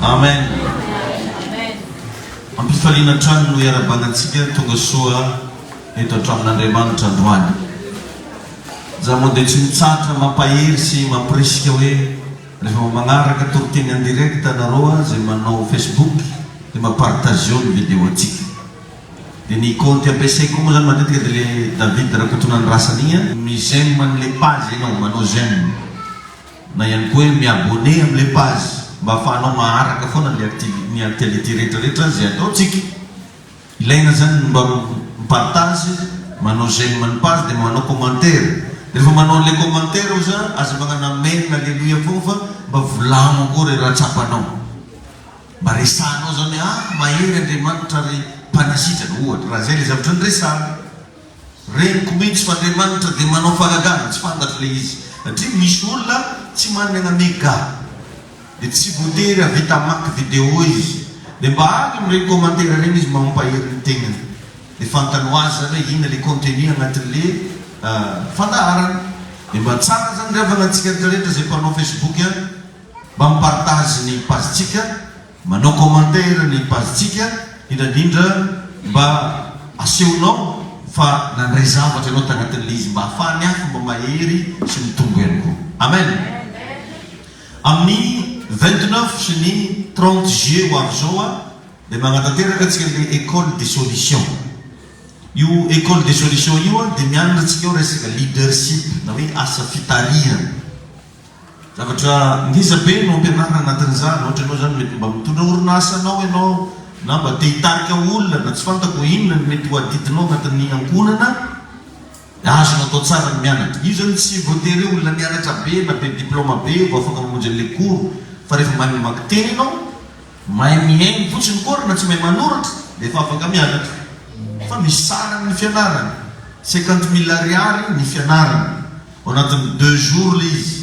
Amen. Ampifaliana trano no iarabanantsika tonga soa eto atramin'Andriamanitra androany. Za moa dia tsy mitsatra mampahery sy mampirisika hoe rehefa magnaraka toriteny en direct anareo zay manao Facebook dia mapartage ny vidéo atsika. Dia ny compte ampiasaiko moa zany matetika dia le David Rakotonany rasany igny mi-j'aime an'le page ianao manao j'aime na ihany koa hoe mi-abonné amin'le page mba ahafahanao maharaka foana ny actualité rehetrarehetra zay ataontsika. Ilaina zany mba mipartage, manao j'aime ny page dia manao commentaire. Rehefa manao le commentaire oza aza magnano amen alleluia foana fa mba volagno akory raha tsapanao. Mba resanao zany mahery Andriamanitra ry mpanasitrany ohatra raha zay le zavatra nyresana. Reniko mihitsy fa Andriamanitra dia manao fahagagana tsy fantatro le izy. Satria misy olona tsy manana méga dia tsy voatery avita maky vidéo izy. Dia mba agny amin'ireny commentaire regny izy mba mampahery ny tegnany. Dia fantano azy zany hoe inona le contenu agnatin'le fandaharana. Dia mba tsara zany revana antsika rehetra zay mpanao Facebook mba mipartage ny page-tsika, manao commentaire ny page-tsika, indrandrindra mba asehonao fa nandray zavatra ianao tagnatin'le izy mba ahafahany hafa mba mahery sy mitombo ihany koa. Amen. Amin'ny 29 sy ny 30 juillet ho avy zao dia magnatanteraka antsika le école des solutions. Io école des solutions io dia mianatra antsika eo resaka leadership na hoe asa fitariana. Zavatra ngeza be no ampianarana anatin'izany. Ohatra ianao zany mety mba mitondra orinasa anao ianao na mba te hitarika olona na tsy fantako inona ny mety ho adidinao agnatin'ny ankonana, azonao atao tsara ny mianatra. Io zany tsy voatery olona mianatra be na be diplôma be vao afaka mamonjy an'le cours, fa rehefa mahay mamaky teny ianao, mahay mihaino fotsiny kory na tsy mahay manoratra dia efa afaka mianatra. Fa misy sarany ny fianarana, 50 000 ariary ny fianarana ao anatin'ny 2 jours le izy.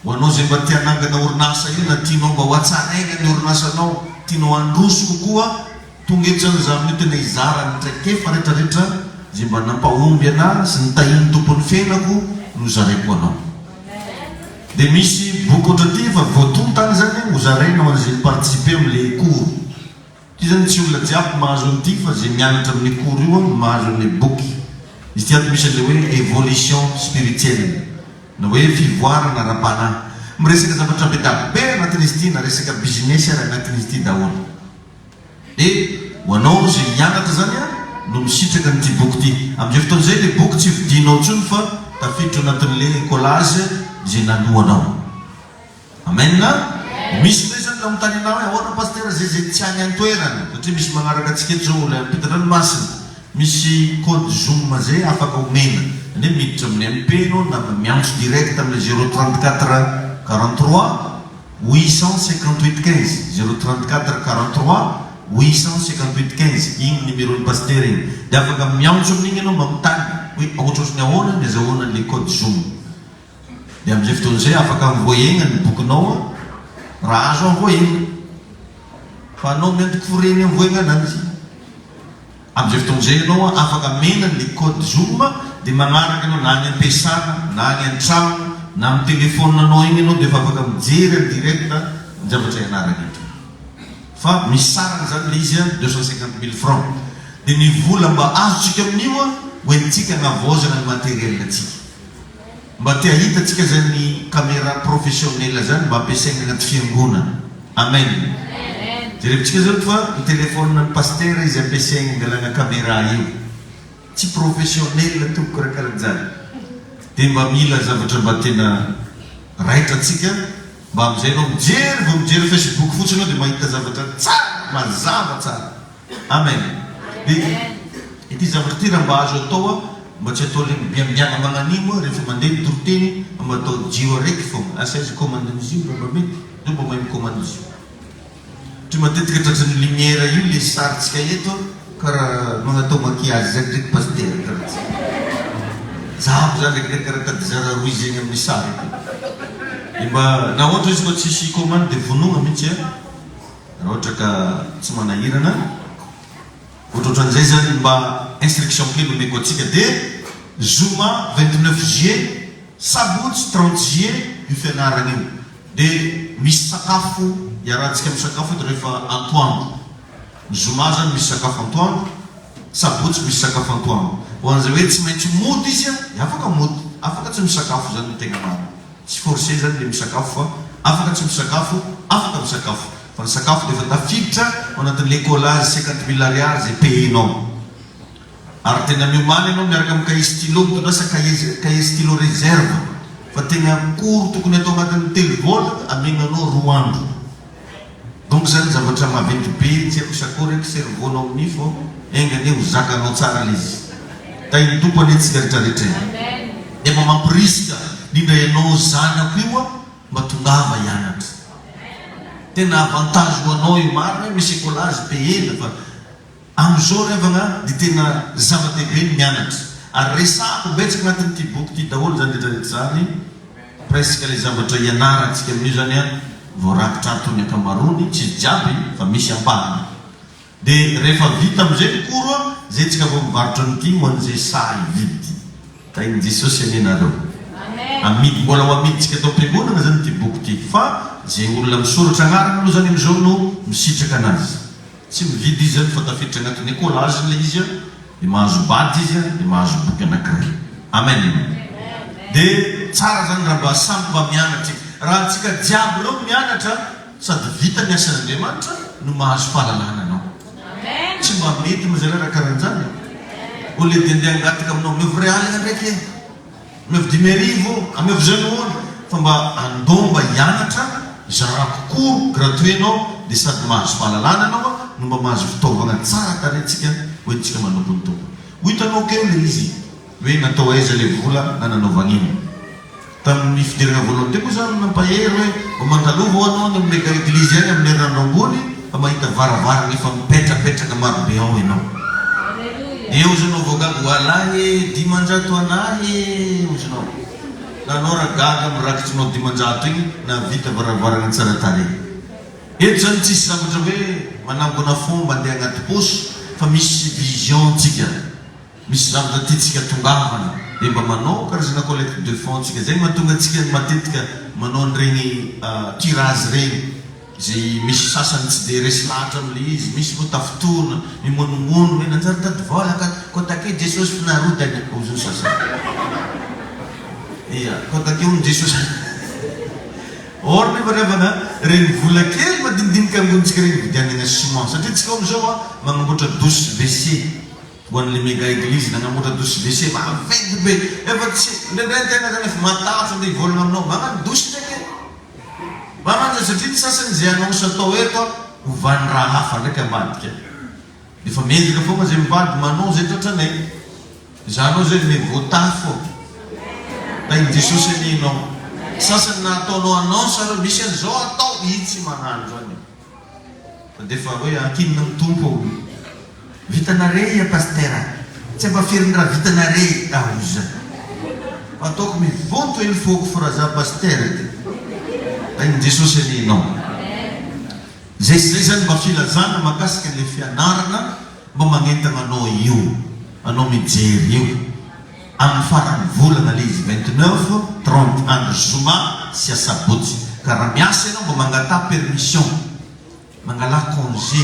Ho anao zay mba tia hanangana orinasa io na tianao mba ho hatsaraina ny orinasanao, tianao handroso kokoa, tonga eto zany za amin'io tena hizara ny traikefa rehetrarehetra zay mba nampahomby ana sy nitahiny tompon'ny fiainako no zaraiko anao. Dia misy boky ohatraty fa voatontany zany ho zarainao an'izay participer amin'le cours. Ty zany tsy olona jiaby mahazo an'ity fa zay mianatra amin'ny cours io mahazo amin'ny boky. Izy ty ato misy an'le hoe évolution spirituelle na hoe fivoarana ara-panahy. Miresaka zavatra be dabe anatin'izy ity na resaka business ary anatin'izy ity daholo. Dia ho anao zay mianatra zany no misitraka n'ity boky ity. Amin'izay fotoan'izay le boky tsy vidinao intsony fa tafiditra anatin'le collage zay nanoanao. Amen. Misy ndray zany lamotany anao hoe ahoana pasteur zay tsy any an-toerana, satria misy magnaraka antsika eto zao le ampitan-dranomasina. Misy code Zoom zay afaka omena. Nde miditra amin'ny MP anao na miantso direct amin'ny 034 43 858 15 034 43 858 15. Igny numéro ny pasteur igny. Dia afaka miantso amin'igny anao mamitany hoe ohatrosiny ahoana ny azahoana le code Zoom. Dia amin'izay fotoan'izay afaka envoyena ny bokinao raha azo envoyena. Fa anao miantoky foreny envoyena ananjy. Amin'izay fotoan'izay ianao afaka mena le code Zoom dia magnaraka ianao na any am-piasana na any an-trano na amin'ny telefôna anao igny ianao dia efa afaka mijery en direct ny zavatra ianarana eto. Fa misy sarany zany le izy 250 000 francs. Dia ny vola mba azotsika amin'io hoentsika navozana ny materiel atsika. Mba te ahita atsika zany caméra professionnel zany mba ampiasaina anaty fiangonana. Amen. Jerevintsika zao fa ny telefôna ny pasteur izy ampiasaina ngalana caméra io. Tsy professionnel toko karakarahazany. Dia mba mila zavatra mba tena raitra atsika mba amin'izay anao mijery vao mijery Facebook fotsiny dia mahita zavatra tsara mazava tsara. Amen. Dia ity zavatra ty raha mba azo atao mba tsy atao le miambiana magnanimo rehefa mandeha mitoroteny mba atao jio araiky foana. Asa izy commande izy io mba mety io mba mahay micommande izy io. Tsy matetika tratran'ny lumière io le saritsika eto karaha magnatao maquillage zay ndraiky pasteur karaha zahako zany ndraiky karaha tadizara roy zegny amin'ny sary. Mba na ohatra izy koa tsisy commande dia vonogna mihitsy raha ohatra ka tsy manahirana. Ohatrohatran'izay zany mba instruction kely omeko atsika. Dia zoma 29 juillet sabotsy 30 juillet io fianarana io. Dia misy sakafo iarahantsika misakafo eto rehefa antoandro. Ny zoma zany misy sakafo antoandro, sabotsy misy sakafo antoandro. Ho an'izay hoe tsy maintsy mody izy afaka mody, afaka tsy misakafo zany no tegna marina. Tsy forcé zany le misakafo fa afaka tsy misakafo, afaka misakafo. Fa ny sakafo dia efa tafiditra ao anatin'ny l'écolage 50 000 ariary zay payenao. Ary tena miomany ianao miaraka amin'ny cahier stylo, mitondra sa cahier stylo réserve. Fa tegna akory tokony atao anatin'ny telo amenanao 2 andro. Donc zany zavatra maventy be, tsy haiko sakory eky cerveau-nao amin'io fô engany ho zakanao tsara l'izy. Tainy tompo anetsika rehetrarehetra. Efa mampirisika indrindra ianao zanako io mba tongava hianatra. Tena avantage ho anao io marina misy écolage payena fa am'izao revagna dia tena zava-dehibe ny mianatra. Ary resako betsaka anatin'ity boky ity daholo zany rehetrarehetra zany, presque le zavatra ianarantsika amin'io zany voarakitra ato ny ankamaroany, tsy jiaby fa misy ampahany. Dia rehefa vita amin'izay ny koro zay tsika vao mivarotra an'ity ho an'izay saha hividy. Tain'i Jesosy anianareo. Amidy mbola ho amiditsika atao am-piangonana zany ity boky ity. Fa zay olona misoratra agnarana aloha zany amin'izao no misitraka anazy. Tsy mividy izy zany fa tafiditra anatin'ny écolage le izy dia mahazo bady izy dia mahazo boky anankiray. Amen. Dia tsara zany raha mba samy mba mianatra. Raha antsika jiaby reo mianatra sady vita ny asan'Andriamanitra no mahazo fahalalana anao. Tsy mba mety mazay raha karan'izany. Ole dia andeha angataka aminao miovy realina ndraiky, miovy 10,000, miovy zanoana. Fa mba andao mba hianatra zara kokoa gratuit anao dia sady mahazo fahalalana anao no mba mahazo fitaovana tsara tarentsika hoentsika manompo ny tompo. Ho hitanao keo le izy hoe natao aiza le vola na nanao vagnino. Tamin'ny fidirana voalohany teo moa zany nampahery hoe mandalova ho anao ny mega eglizy any amin'ny herinandro ambony fa mahita varavarana efa mipetrapetraka marobe ao ianao. Eo zanao voagaga hoalahy 500 anahy ozinao. Na anao raha gaga mirakitrinao 500 igny na vita varavarana tsara tare. Eto zany tsisy zavatra hoe manambona fomba andeha agnaty posy fa misy vision tsika. Misy zavatra tiatsika tongavana dia mba manao karazana collecte de fonds tsika. Zay mahatonga antsika matetika manao an'ireny tirage regny. Zay misy sasany tsy dia resy lahatra amin'ilay izy, misy moa tafitona, mimonomono hoe nanjary tady vola koa take Jesosy finarodany ozy ny sasany. Ia, koa take ony Jesosy. Or nefa revana reny vola kely madinidinika ambonitsika reny vidianana ciment. Satria tsika amin'izao magnamboatra douche WC ho an'ilay mega église nagnamboatra douche WC maventy be. Efa tsy ndraindray tena zany efa matafy andeha hivolagna aminao magnano douche ndraiky. Mamanza satria ny sasany zay anao atao eto hovany raha hafa ndraiky ambadika. Efa mendrika foana zay mivady manao zay tratranay. Zanao zay me voatafo. Tain'i Jesosy anianao. Sasany na ataonao annonce ary misy an'izao atao itsy magnano zany. Fa dia efa hoe ankinina ny tompo. Vitanare ya pastera. Tsy ampafirin'ny raha vitanare ahoza. Ataoko mivonto eny foko fraza pastera ty. Tain'i Jesosy anianao. Zay zany mba filazana mahakasika le fianarana mba magnentana anao io, anao mijery io. Amin'ny farany volana le izy 29, 30 andro zoma sy asabotsy. Ka raha miasa ianao mba mangata permission, mangala congé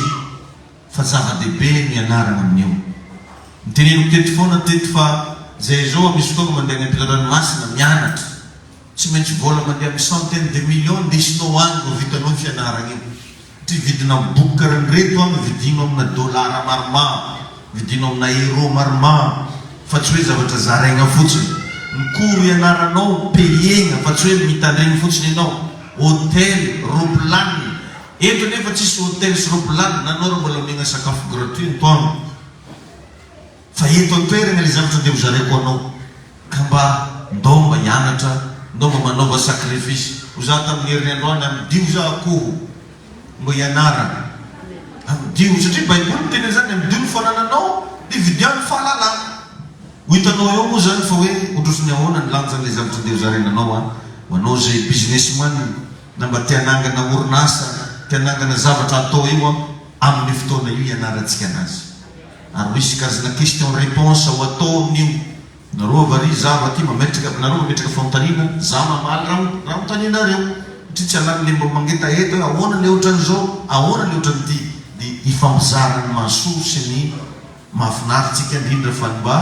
fa zava-dehibe no ianarana amin'io. Miteneniko teto foana teto fa zay zao misy fotoana mandeha any am-pianaranomasina mianatra. Tsy maintsy vola mandeha amin'ny centaine de millions ndesinao any vao vitanao ny fianarana io. Ty vidina boky karan'ireto any vidinao amina dollara maromaro, vidinao amina euro maromaro, fa tsy hoe zavatra zaraigna fotsiny. Ny koro ianaranao payegna fa tsy hoe mitandregny fotsiny ianao. Hôtel, ropilany. Eto nefa tsisy hôtel sy ropilany, nanao raha mbola omegna sakafo gratuit ny toano. Fa eto an-toerana le zavatra dia ho zaraiko anao. Ka mba ndao mba hianatra, ndao mba manaova sacrifice. Ho za tamin'ny herinandro any amidio za akoho mba hianarana. Amidio satria baiboly tena zany amidio ny fanananao dia vidiano fahalalana. Ho hitanao eo moa zany fa hoe ondrosony ahoana ny lanjan'ilay zavatra dia ho zarainanao ho anao zay businessman na mba tianangana orinasa, tianangana zavatra atao io amin'ny fotoana io ianarantsika anazy. Ary misy karazana question réponse ho atao amin'io. Nareo vari zava ty mametraka, nareo mametraka fanontaniana, za mamaly raha mitanina reo. Tsy alany le mba mangeta eto hoe ahoana le ohatran'izao, ahoana le ohatran'ity dia ifampizarany mahasoa sy ny mahafinaritsika indrindra fa mba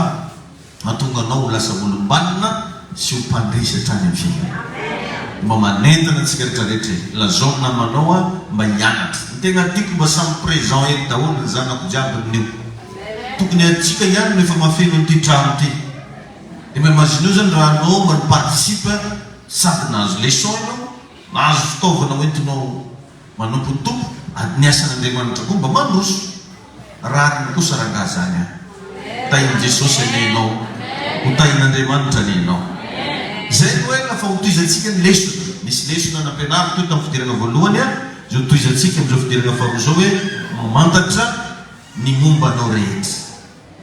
mahatonga anao ho lasa olombanina sy ho mpandrisy hatrany amin'ny fiainana. Mba manentana antsika rehetrarehetra lazao namanao a mba hianatra. Ny tena tiako mba samy présent eto daholo ny zanako jiaby amin'io. Tokony atsika ihany rehefa mafeno an'ity trano ity. Dia maimazonio zany raha anao mba participe sady nahazo leçon ianao, nahazo fitaovana hoentinao manompotompo, ny asan'Andriamanitra koa mba mandroso. Rariny kosa rangaha zany a. Tain'i Jesosy anianao, ho tain'Andriamanitra anianao. Zay hoe lafa hotoizantsika ny lesona. Misy lesona nampianariko teo tamin'ny fidirana voalohany a, zay hotoizantsika amin'izao fidirana faharoa zao hoe mamantatra ny momba anao rehetra.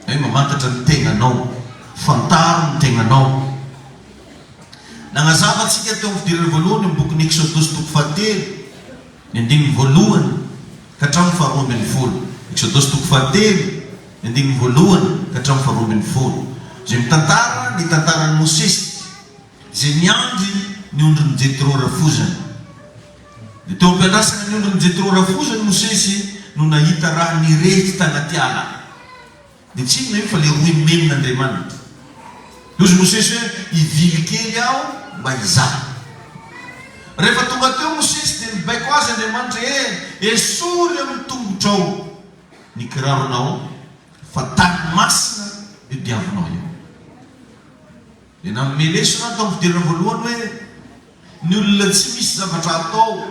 Hoe mamantatra ny tegnanao, fantaro ny tegnanao. Nagnazava antsika teo amin'ny fidirana voalohany amin'ny bokin'ny Exodus toko fahatelo, ny andininy voalohany ka hatramin'ny faharoa ambin'ny folo. Exodus toko fahatelo, ny andininy voalohany ka hatramin'ny faharoa ambin'ny folo. Zay mitantara ny tantaran'i Mosesy zay niandry ny ondrin'i Jetro rafozany. Dia teo am-piandrasana ny ondrin'i Jetro rafozany Mosesy no nahita raha nirehitra tagnaty ala. Dia tsy inona io fa le roy menin'Andriamanitra. Lozy Mosesy hoe ivily kely aho mba hizaha. Rehefa tonga teo Mosesy dia nibaiko azy Andriamanitra esory amin'ny tongotrao ny kiraronao fa tany masina io diavinao io. Dia nanome lesona tao amin'ny fidirana voalohany hoe ny olona tsy misy zavatra atao,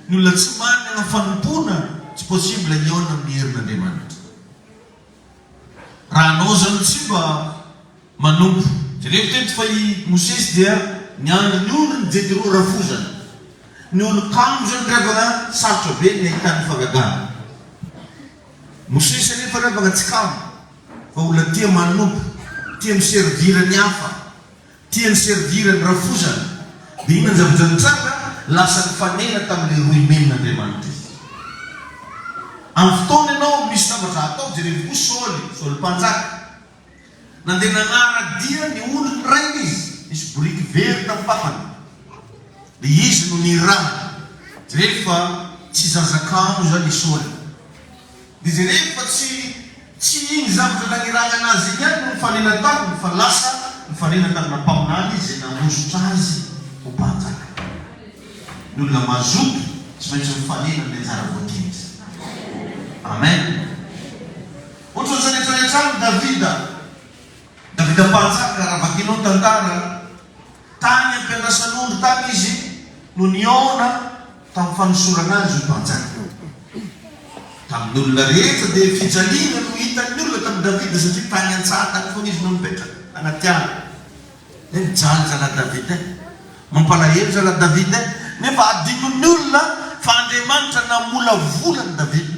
ny olona tsy manana fanompona, tsy possible hiona amin'ny herin'Andriamanitra. Raha anao zany tsy mba manompo. Zay rehefa teto fa i Mosesy dia niandry ny ondrin'i Jetro rafozany. Ny olo-kamo zany revana sarotra be ny ahitany fagagana. Mosesy anefa revana tsy kamo, fa olona tia manompo, tia miservira ny hafa, tia ny servira ny rafozany. Dia inona ny zavatra nitranga lasa nifanena tamin'ilay roy menin'Andriamanitra izy. Amin'ny fotoana ianao misy zavatra atao jerevoko Saoly mpanjaka. Nandeha nanaradia ny olony ray izy, misy boriky very tamin'ny papany. Dia izy no niraha. Rehefa tsy zazakamo zany i Saoly. Dia rehefa tsy iny zavatra nanirahana anazy iny ihany no nifanena taminy, fa lasa nifanena tamina mpaminany izy zay namosotra azy ho mpanjaka. Ny olona mazoto tsy maintsy mifanena amin'ny anjara voatery. Amen. Ohatra zany rehetrarehetra Davida mpanjaka raha vakinao tantara tany ampiandrasan'ondro tany izy no niona tamin'ny fanosorana azy ho mpanjaka. Tamin'ny olona rehetra dia fijaliana no hitan'ny olona tamin'ny Davida satria tany an-tsahana foana izy no mipetraka anaty ala. Mijaly zala Davida, mampalahelo zala Davida, nefa adinon'ny olona fa Andriamanitra namola volany Davida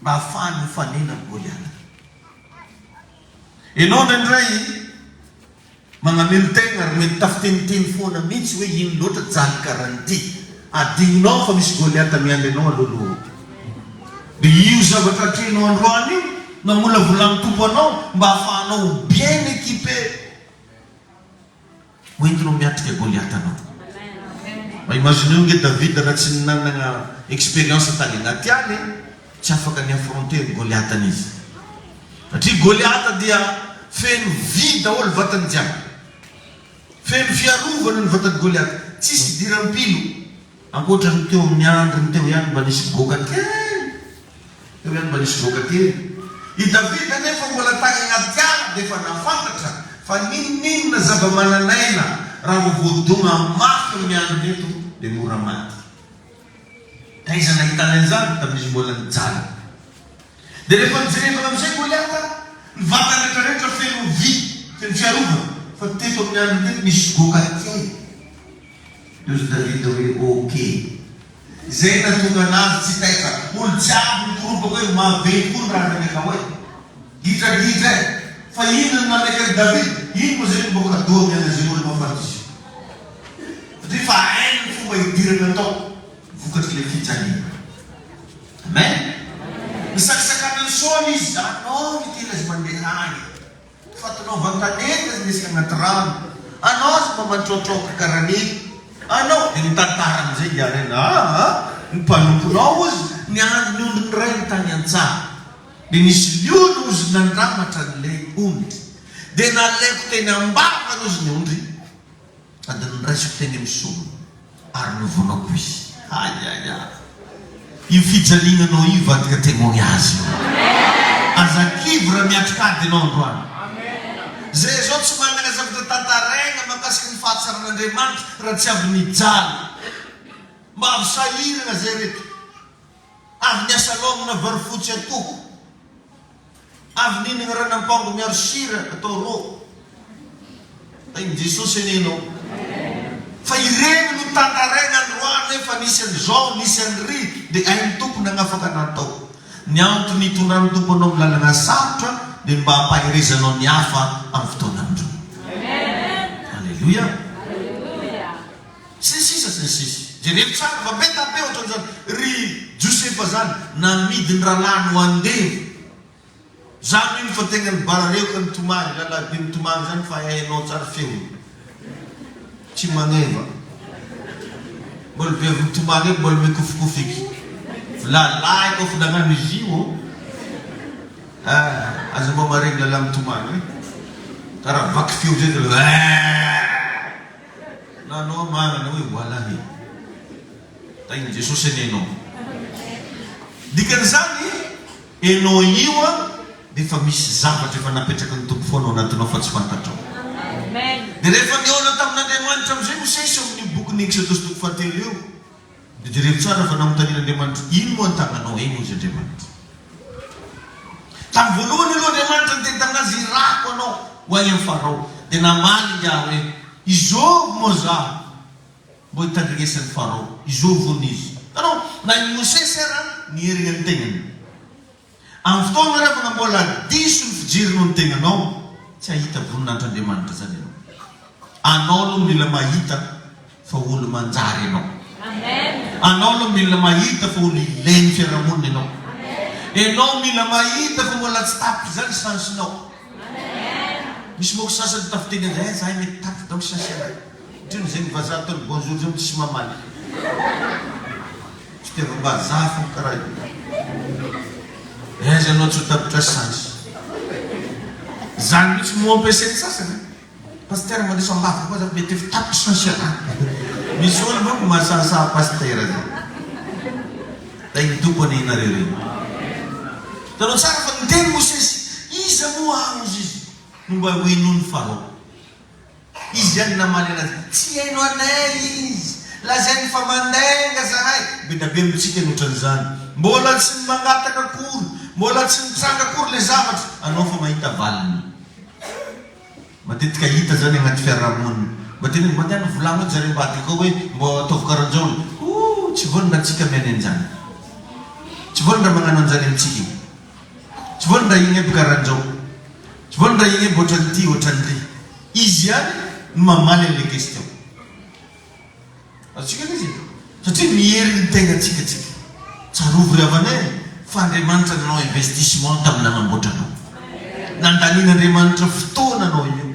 mba ahafahany mifanena amin'ny Goliata. Ianao indraindray magnamelo tegna ary mety tafiteniteny foana mihitsy hoe ino loatra jaly karan'ity. Adinonao fa misy Goliata miandry anao alohaloha. Dia io zavatra atrehinao androany io namola volany tompo anao mba ahafahanao bien équipé hoentinao miatrika Goliata anao. Mba imagineo nge Davida raha tsy nanana expérience tany anaty any, tsy afaka ny affronter ny Goliata an'izy. Satria Goliata dia feno vy daholo vatany jiaby. Feno fiarovana ny vatany Goliata. Tsisy dirampilo. Ankoatran'ny teo amin'ny andriny teo ihany mba nisy goka kely. Teo ihany mba nisy goka kely. I Davida nefa mbola tany anaty ala dia efa nafantatra fa ninona zava-mananaina raha voadona mafy amin'ny androny eto dia mora maty. Taiza nahitana an'izany tamin'izy mbola nijaly. Dia rehefa nijerevana amin'izay Goliata, ny vatany rehetrarehetra feno vy, feno fiarovana. Fa teto amin'ny androny eto misy goka kely. Deus Davida hoe okey. Zay nahatonga anazy tsy taitra. Olo jiaby mikorobaka hoe maventy koa ny raha nameka hoe gidragidra e. Fa ino ny nameka Davida? Ino moa zay mboka doa mianazay olo mafartisy. Satria fa hainy ny fomba hidirana atao vokatry le fijaliana. Amen. Misakisakana ny Saoly izy, anao mitila azy mandeha any. Fatanao vantanety azy nisy agnaty rano. Anao azy mba mantrotroka karan'iny. Anao, dia mitantara amin'izay iarena. Ny mpanomponao izy niandry ny ray ny tany an-tsaha. Dia nisy liona ozy nandramatra n'ilay ondry. Dia nalaiko teny ambavana ozy ny ondry. Ady niraisiko teny amin'ny solony. Ary novonako izy. Io fijalinanao io vadika témoignage io. Azakivy raha miatrikady ianao androany. Zay zao tsy manana zavatra tantaraina mahakasika ny fahatsaran'Andriamanitra raha tsy avy nijaly. Mba avy sahirana zay reto. Avy niasa lomona vary fotsy atoko. Avy ninana ranam-pango miaro sira atao rô. Tain'i Jesosy enenao. Fa ireny no tantaraina androany nefa nisy an'izao, nisy an'ry, dia hain'ny tompony agnafaka natao. Ny antony nitondran'ny tomponao amin'ny lalana sarotra dia mba hampahirezanao ny hafa amin'ny fotoana andro. Alleluia. Sisa sy ny sisa. Jereo tsara fa beta be ohatran'izany. Ry Josefa zany namidy ny rahalahy no andeha. Zany iny fa tegna nibarareo ka nitomany. Lalabe nitomany zany fa hainao tsara feony. Tsy magneva. Mbola be avy nitomany eo mbola mikofokofiky. Lalahy koa finagnano izy io. Aza mba maregny lalahy mitomany. Karaha vaky feo zay. Nanao magnana hoe walahi. Tain'i Jesosy enenao. Dikan'izany enao io dia efa misy zavatra efa napetraka ny tompo foana ao anatinao fa tsy fantatrao. Dia rehefa niona tamin'Andriamanitra amin'izay Mosesy amin'ny bokin'ny Exodus 3 eo. Dia jereo tsara fa namontanian'Andriamanitra ino moa an-tagnanao eny ozy Andriamanitra. Tamin'ny voalohany aloha Andriamanitra niteny taminazy irako anao ho any amin'ny Farao. Dia namaly iah hoe izôvo moa zaho mbo hitandrinesan'ny Farao. Izôvony izy. Tanao na i Mosesy ara nierigna ny tegnany. Amin'ny fotoana rehefa mbola diso ny fijerino ny tegnanao, tsy ahita voninahitran'Andriamanitra zany ianao. Anao aloha mila mahita fa olo manjary ianao. Anao aloha mila mahita fa olo ilainy fiarahamonina ianao. Ianao mila mahita fa mbola tsy tapitra zany sansinao. Misy moa sasany tafiteny an'izay zahay mety tapitra dao sansinay. Otriny zay mivazaha ataony bonjour zay tsy mamaly. Tsy teva-bazaha fo karaha io. Aiza anao tsy ho tapitra sansy. Zany mitsy moa ampiasainy sasany. Pasteur mandesa ambavy koa zany mety efa tapitra sansy anahy. Misy olo manko mahasahasaha pasteur zay. Tain'ny tompony inareo reny. Tanao tsara fa niteny Mosesy, iza moa aozy izy no mba ho inony Farao. Izy ihany namaly anazy. Tsy haino anay izy. Lazainy fa mandenga zahay. Bedabe amintsika ny ohatran'izany. Mbola tsy mangataka akory. Mbola tsy mitsanga akory le zavatra. Anao fa mahita valiny. Matetika hita zany agnaty fiarahamonina. Mateny mandeha volagno zareo mbadika hoe mbo ataovy karan'izao. Tsy vonona antsika miany an'izany. Tsy vonona magnano an'izany amintsika. Tsy vonona igny eby karan'izao. Tsy vonona igny eby ohatran'ity ohatran'ity. Izy ihany no mamaly an'ilay question. Atsika izy. Satria miery ny tegnatsika. Tsarovy ravanay fa Andriamanitra nanao investissement tamin'ny nanamboatranao. Nandanin'Andriamanitra fotoana anao io.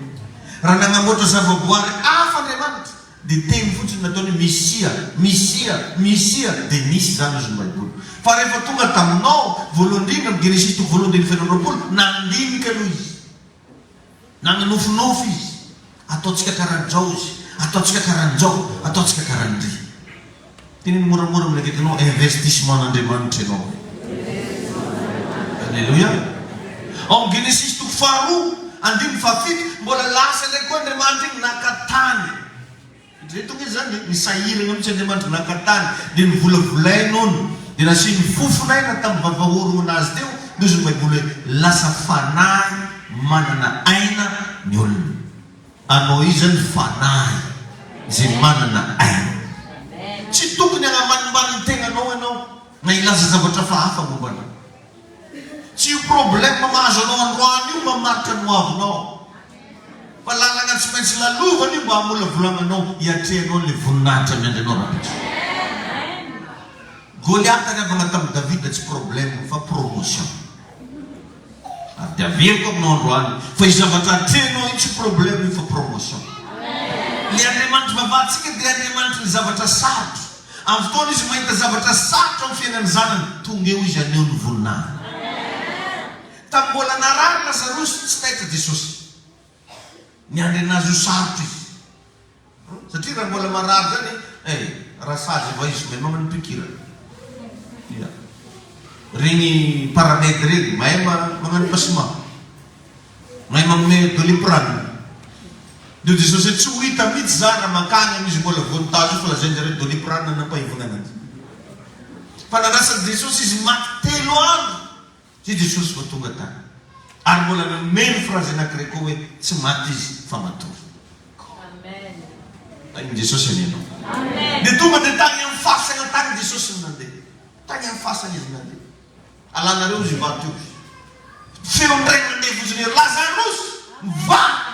Raha nanamboatra zavaboary hafa Andriamanitra dia teny fotsiny nataony Misia dia nisy zany izy ny Baiboly. Fa rehefa tonga taminao voalohany indrindra amin'ny Genesis toko voalohany 2:20 nandinika aloha izy. Nananofinofy izy. Ataontsika karan'izao izy. Ataontsika karan'izao. Ataontsika karan'izay. Teny moramora amin'akaikinao investissement n'Andriamanitra ianao. Alléluia. Ao Genesis toko 4:7 mbola lasa ilay koa Andriamanitra iny nakatany. Ndray tonga izy zany nisahirana mihitsy Andriamanitra nakatany dia nivolavolainony dia nasiany fofonaina tamin'ny vavahorona anazy teo. Nozy ny Baiboly hoe lasa fanahy manana aina ny olona. Anao izy zany fanahy izay manana aina. Tsy tokony hanamanimbany ny tegnanao ianao na ilaza zavatra fa hafa mombana. Tsy io problème mahazo anao androany io mamaritra ny hoavinao. Fa lalana tsy maintsy lalovany io mba hamola volagnanao hiatrehanao le voninahitra miandranao rapitra. Goliath niavana tamin'ny Davida tsy problème fa promotion. Ary dia averiko aminao androany fa izy zavatra atrehanao io tsy problème io fa promotion. Le Andriamanitra vavatsika dia Andriamanitra ny zavatra sarotra. Amin'ny fotoana izy mahita zavatra sarotra amin'ny fiainan'ny zanany, tonga eo izy aneho ny voninahiny. Tamin'ny mbola narary Lazarosy tsy tahitra Jesosy. Niandry anazy ho sarotra izy. Satria raha mbola marary zany, raha sazy avao izy mahay mamany pikirana. Regny paramètre regny mahay magnano passement, mahay manome Doliprane. Dia Jesosy tsy ho hita mihitsy zany raha makany amin'izy mbola vonintazo fa lazainy zareo Doliprane nampahivona anazy. Fa nanasany Jesosy izy maty 3 andro sy Jesosy vao tonga tany. Ary mbola nomeny phrase anankiray koa hoe tsy maty izy fa matory. Amen. Jesosy anenao. Amen. Dia tonga dia tany amin'ny fasana tany Jesosy no nandeha. Tany amin'ny fasana izy nandeha. Alanareo izy vato io. Feo ndray mandeha vozony Lazarosy mivaky.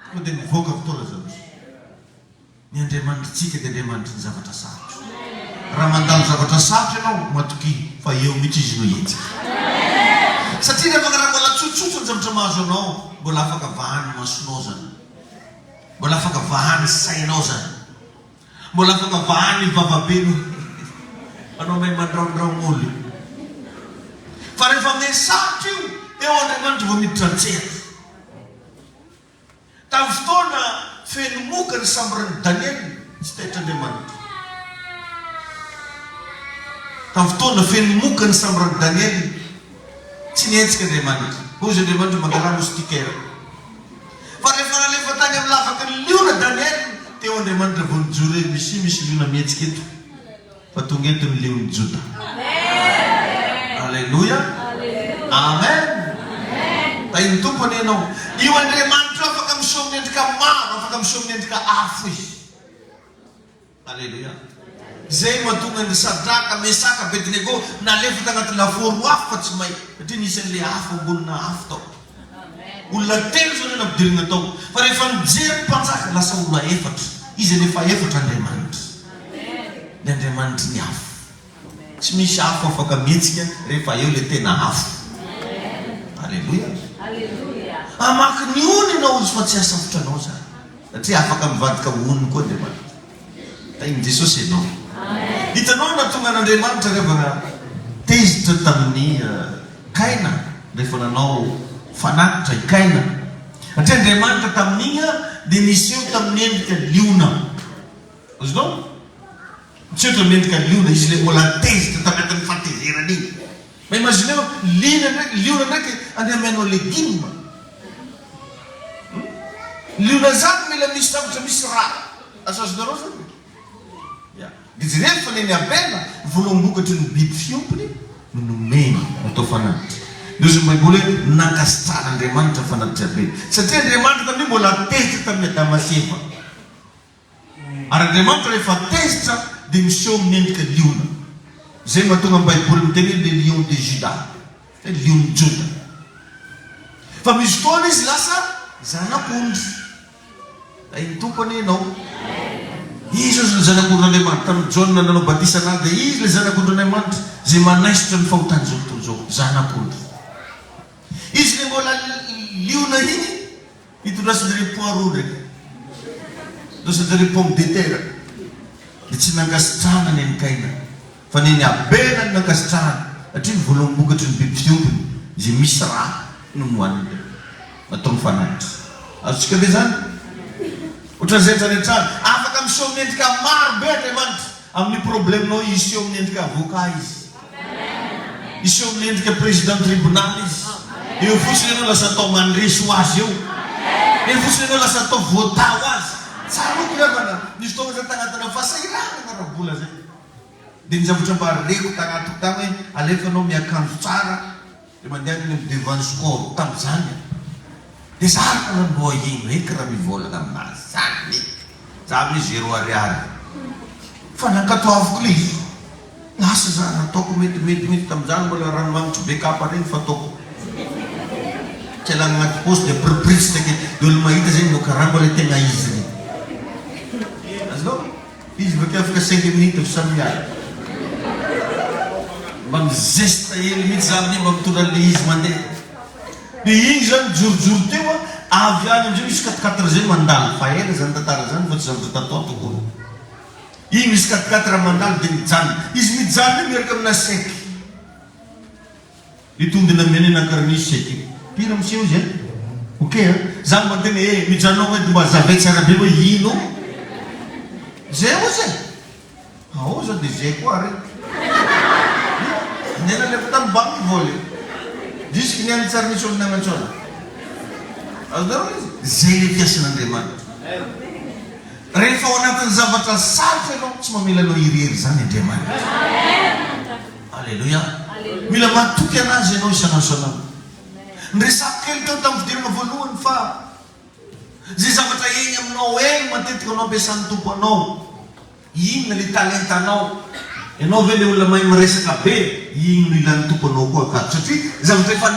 Ko dia mivoaka avy tao Lazarosy. Ny Andriamanitsika dia Andriamanitra ny zavatra sarotra. Raha mandalo zavatra sarotra ianao matoky fa eo mihitsy izy no hetsika. Satria rehefa raha mbola tsotsotra ny zavatra mahazo anao, mbola afaka vahany masonao zany, mbola afaka vahany sainao zany, mbola afaka vahany vavabeno anao mahay mandraondraon'olo. Fa rehefa amin'ny sarotra io, eo Andriamanitra vao miditra an-tsehatra. Tamin'ny fotoana feno moka ny samborany Daniely, tsy tahitra Andriamanitra. Tamin'ny fotoana feno moka ny samborany Daniely, tsy nihetsika Andriamanitra. Hozy Andriamanitra mangalà moustiquaire. Fa rehefa nalefa tany amin'ny lavaka ny liona Daniely, teo Andriamanitra vao nijoro hoe misy liona mihetsika eto. Fa tonga eto ny leon'ny Joda. Alleluia. Amen. Tain'ny tompony ianao. Io Andriamanitra afaka miseho miendrika maro, afaka miseho miendrika afo izy. Alleluia. Zay mahatonga ny Sadraka, Mesaka, Abednego nalefa tagnaty laforo afo fa tsy may. Satria nisy an'ilay afo ambonina afo tao. Olona telo zao ny nampidirina tao. Fa rehefa mijery mpanjaka lasa olona efatra. Izy anefa efatra Andriamanitra. Ny Andriamanitra ny afo. Tsy misy afo afaka mihetsika rehefa eo le tena afo. Alleluia. Amaky ny ony ianao izy fa tsy asafotranao zany. Satria afaka mivadika ony koa Andriamanitra. Tain'ny Jesosy ianao. Hitanao na tonga n'Andriamanitra rehefa tezitra tamin'ny Kaina, rehefa nanao fanatitra i Kaina. Satria Andriamanitra tamin'igny dia niseho tamin'ny endrika liona. Azonao? Niseho tamin'ny endrika liona, izy le mbola tezitra tamin'ny fahatezerana igny. Ma imagineo liona ndraiky andeha legioma. Liona zany mila misy zavatra misy raha. Asazonareo zany. Izy rehefa neny abela voalombokatra ny biby fiompony no nomeny atao fanatitra. Izy Baiboly hoe nankasitrana Andriamanitra fanatitra abela. Satria Andriamanitra tamin'io mbola tezitra tamin'ny Adama sy Eva. Ary Andriamanitra rehefa tezitra dia miseho minendrika liona. Zay mahatonga Baiboly miteny le lion de Juda, lion de Joda. Fa misy fotoana izy lasa zanak'ondry. Tain'ny tompony ianao. Izy ny zanak'ondrin'Andriamanitra. Tamin'ny John nanao batisa anazy dia izy le zanak'ondrin'Andriamanitra zay manaisitra ny fahotany zao tontolo zao, zanak'ondry. Izy le mbola liona iny hitondrasan'ireo poireau ndraiky, hitondrasan'ireo pomme de terre. Dia tsy nankasitrahana ny Kaina, fa neny abela ny nankasitrahana. Satria ny voalombokatra ny biby fiompony izay misy raha no nohaniny atao mifanatitra. Azontsika be zany? Ohatran'izay rehetrarehetrany afaka miseho minendrika maro be Andriamanitra. Amin'ny probleminao iseho minendrika avocat izy, iseho minendrika président tribunal izy. Eo fotsiny ianao lasa atao mandresy ho azy eo. Eo fotsiny ianao lasa atao vota ho azy. Tsaroko levana nisy fotoana zay tagnatina fahasahiranana rabola zay. Dia ny zavatra mba reko tagnatiko tagny hoe alefanao miakanjo tsara dia mandeha amin'ny devant score tamin'izany. Dia zaraka na mbo ino eky raha mivolagna aminazy zany. Za hoe 0 ariary. Fa nankatoaviko le izy. Lasa za nataoko mety tamin'izany mbola ranomanitro bekapa regny fataoko. Tsy alagna agnaty poste dia prise take dia olo mahita zay no karaha mbola tegna izy regny. Azonao? Izy bakeo afaka 5 minutes fa samy miala. Mba mizesta hely mihitsy zany mba mitondra le izy mandeha. Dia igny zany jorojoro teo avy any amizay misy katikatira zay mandalo fa ela zany tantara zany fa tsy zany tatao tokony igny misy katikatira mandalo dia mijanona izy mijanona miaraka amina seky itondina mene nakaramisy seky pira miseho zay ok zany mantena mijanona hoe mba zavay tsara be hoe ino zay ho zay ao zao dia zay koa re nena lefa tamin'ny banky voly jusque ny any tsara nisy olona amantsona azonareo izy zay le fiasan'Andriamanitra rehefa ao anatin'ny zavatra sarotra ianao tsy mamela anao irihery zany Andriamanitra alleluia mila matoky anazy ianao isan'andro nresako kely teo tamin'ny fidirana voalohany fa zay zavatra egny aminao egny matetika anao ampiasan'ny tompo anao igny le talentanao ianao ve le olona mahay miresaka be igny no ilan'ny tompo anao koa akato satria zavatra efa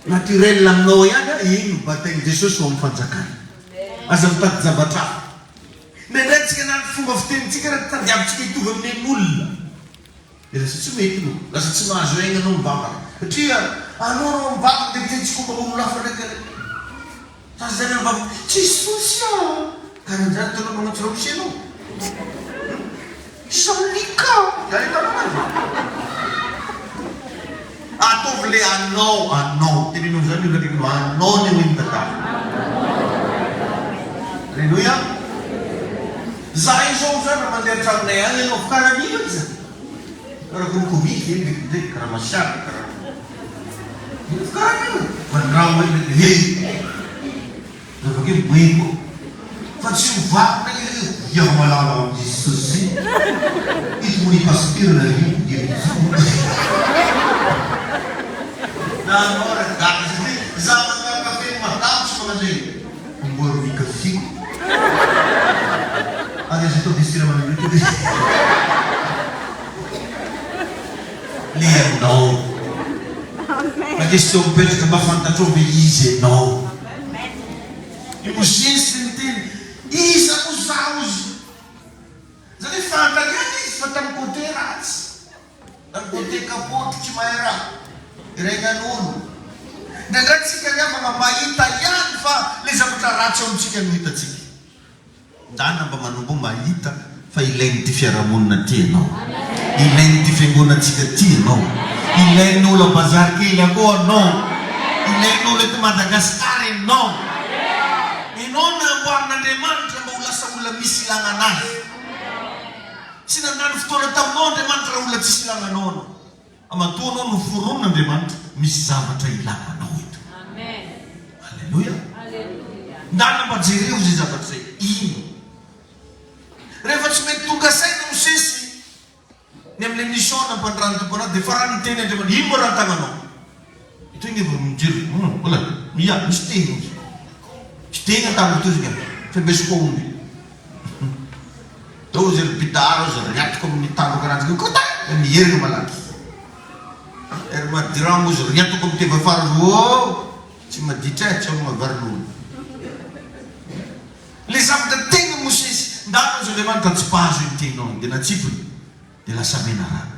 naturel aminao ihany igny bataigny Jesosy ho amin'ny fanjakana aza mitady zavatra ndraindraytsika anaty fomba fitenitsika raha tadiavintsika hitovy amin'ny olona lasa tsy mety no lasa tsy mahazo aigna anao mivavaka satria anao rao mivavaka dia vitetsika omba olo hafa ndraiky sasa zany mivavaka tsisy sosia karan'izany tanao magnatso raha misy anao samlika zany tanao ataovy le anao tenenao zany io lakekinao anao ny hoe mitantara alleluia za izao zany raha mandeha traminay any ianao karaha mino izy karaha komikomiky ndraiky karaha masiaka karaha mino mandrama hey avakeo boeko fa tsy hovako ia malala am Jesosy ito mo ipasipirana io nanora gata za manao kafe matapy manazay mbory mikafiko adesso sto vestendo lei è no ma che sto per che va fantato bellise no e você sente isso os aos já lhe fanta que fa tam coteras tam cote capote que maera reganuno da grazie che abbiamo ma italiano fa le sapota razza un cica lui tatsiki dana mba manombo mahita fa ilainy ty fiarahamonina ty anao ilainy ty fiangonantsika ty anao ilainy olo bazary kely ako anao ilainy olo eto Madagasikara anao ianao namboarin'Andriamanitra mba ho lasa olona misy ilana anazy sy nandany fotoana taminao Andriamanitra olona tsisy ilana anao anao amatoa anao no foron'Andriamanitra misy zavatra ilana anao eto alleluia ndana mba jereo zay zavatra zay ino rehefa tsy mety tonga saina mosesy ny am'le mission nampandrany tomponao dia fa raha niteny Andriamanitra ino mo raha tagnanao ito igny efa mijery ola mia misy tegna misy tegna tagna to zay fembesiko omby tao zay mpidaro zay riatiko amin'ny tano karantsika kota mieriny malaky ery madirango zay riatiko amin'ny tevafara o tsy maditra tsy ao mavarin'olo le zavatra tegna mosesy ndano zay Andriamanitra tsy pahazo iny tegnao dia natsipony dia lasa mena raha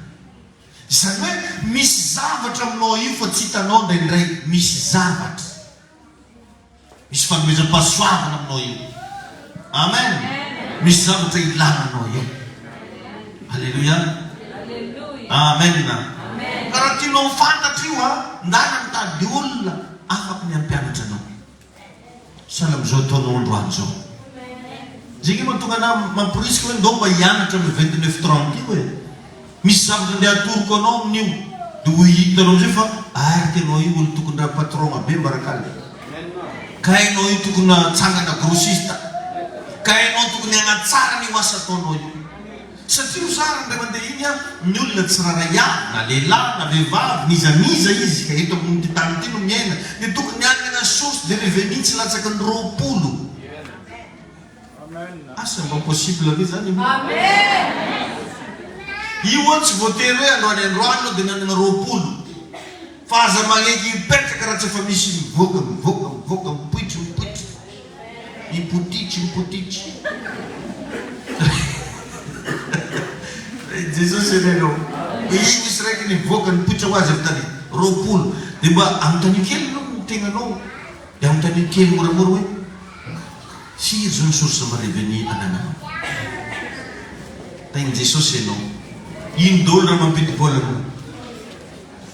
izany hoe misy zavatra aminao io fa tsy hitanao ndraindray misy zavatra misy fanomezam-pahasoavana aminao io amen misy zavatra ilananao io alleluia amen karaha tianao mifantatra io ndana mitady olona afaky miampianatra anao sahala am'izao ataonao androany zao zegny mahatonga ana mampirisika hoe ndao mba hianatra amy 29:30 io hoe misy zavatra ndeha atoroko anao amin'io dia ho hitanao amizay fa ary tenao io olo tokony raha patron be mbarakaly ka hainao io tokony hatsangana grossiste ka hainao tokony hanatsara ny asa ataonao io satria hozara ndray mandeha iny ny olona tsy raraya na lehilahy na vehivavy nizamiza izy ka eto amin'ity tany ity no miaina dia tokony hanana source de revenu tsy latsaka ny 20 asa mba possible ve zany io tsy voatery hoe androany androany dia nanana 20 fa aza magneky hipetraka raha tsy efa misy mivoaka mipoitry mipotitry Jesosy enenao igny misy raiky nivoaka nipoitra ho azy avy tany 20 dia mba anontany kely no tegnanao Dia amin'ny tany kely moramora hoe firy zao ny source mareveny anananao. Tain'i Jesosy ianao. Ino daholo raha mampidi-bola anao.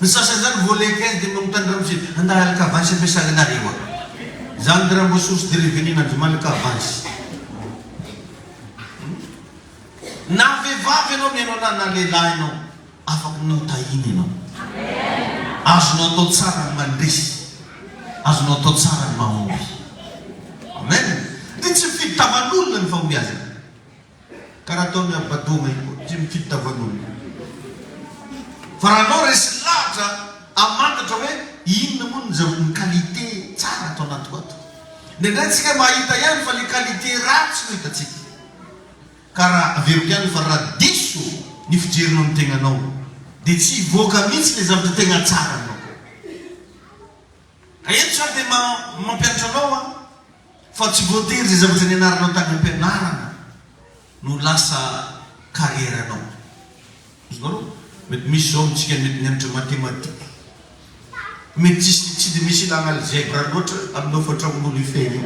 Ny sasany zany vola 15 dia magnotany ramosy andahy alaka avansy ampiasanareo a. Zany dia raha mbo source de revenu nandro malaka avansy. Na vehivavy ianao mianao na lehilahy ianao afaky notahiny ianao. Azonao atao tsara ny mandresy, azonao atao tsara ny mahomby. Amen. Dia tsy fitavan'olona ny fahombiazana. Karaha ataony abadoma io, tsy mifitavan'olona. Fa raha anao resy lahatra amantatra hoe inona moa ny qualité tsara atao anaty ato. Nendray tsika mahita ihany fa le qualité ratsy no hitatsika. Ka raha averiko ihany fa raha diso ny fijerinao ny tegnanao dia tsy hivoaka mihitsy le zavatra tegna tsara anao. Eto sao dia mampianatra anao fa tsy voatery zay zavatra nianaranao tany am-pianarana no lasa carrière anao. Iznao mety misy zao mitsika mety nianatra matematika. Mety tsy dia misy ilagna algèbre loatra aminao fa tramon'olo ifeny io.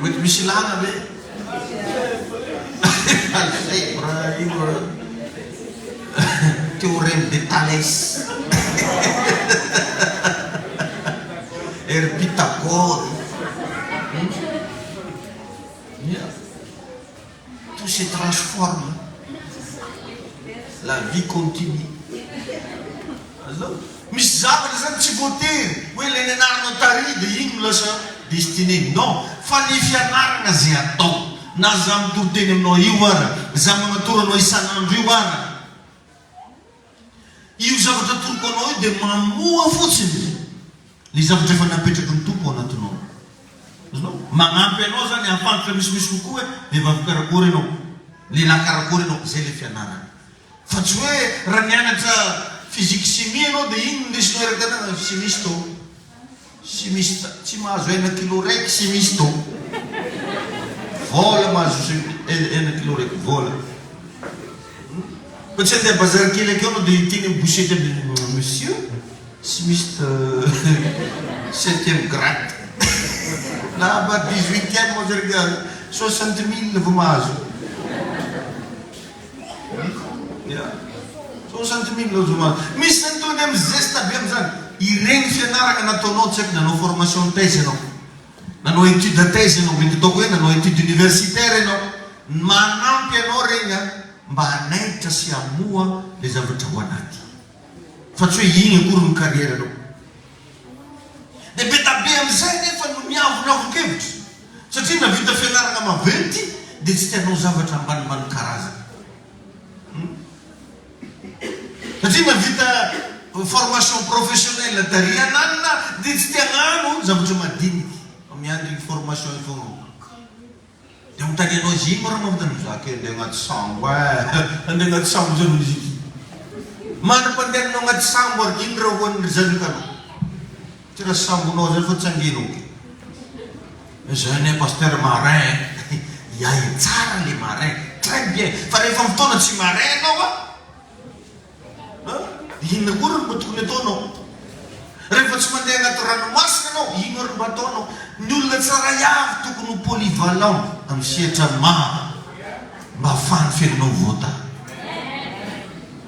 Mety misy ilagna ve? Algèbre io théorème de Thalès. Pythagore. Tout se transforme. La vie continue. Misy zavatra zany tsy voatery hoe le nianaranao tary dia iny no lasa destiné. Non, fa ny fianarana zay atao. Na za mitoro teny aminao io ara, za magnatoro anao isan'andro io ara. Io zavatra atoroko anao io dia mamoa fotsiny le zavatra efa napetraky ny tompo anatinao. Magnampy anao zany ahafantatra misimisy kokoa hoe vehivavy karakory ianao, lehilahy karakory ianao, zay le fianarana. Fa tsy hoe raha nianatra physique chimie ianao dia iny ndesinao erakanana chimiste tao. Chimiste tsy mahazo 1 kilo raiky chimiste tao. Vola mahazo 1 kilo raiky vola. Fa tsy andeha bazary kely akeo anao dia iteny bouchette aby monsieur chimiste 7e grade. Na ba 18e moa zareo 60 000 vao mahazo. 60 000 vao mahazo. Misy nantony amin'ny zesta be amin'izany. Ireny fianarana nataonao tsy haiko nanao formation thèse ianao. Nanao étude thèse ianao, mety ataoko hoe nanao étude universitaire ianao. Manampy ianao regny mba hanaitra sy hamoa le zavatra ho anaty. Fa tsy hoe iny akory ny carrière anao. Dia betabe amin'izay nefa no miavonavon-kevitra. Satria navita fianarana maventy dia tsy tianao zavatra ambanimbany karazana. Satria navita formation professionnelle tary ananina dia tsy tiagnano zavatra madiniky. Miandry formation io foana. Dia mitany anao izy ino raha mahavitany zaka andeha agnaty sambo andeha agnaty sambo zany izy ity. Manam-pandehananao agnaty sambo ary ino raha hoan'ny zavikanao. Tsy raha sambonao zany fa tsanginao. Zany a pasteur marin. Iahy tsara le marin. Très bien. Fa rehefa fotoana tsy marin anao inona koa ry mba tokony ataonao. Rehefa tsy mandeha agnaty ranomasina anao, ino ry mba ataonao. Ny olona tsara avy tokony ho polyvalent amin'ny sehatra maro mba ahafahany ferinao vota.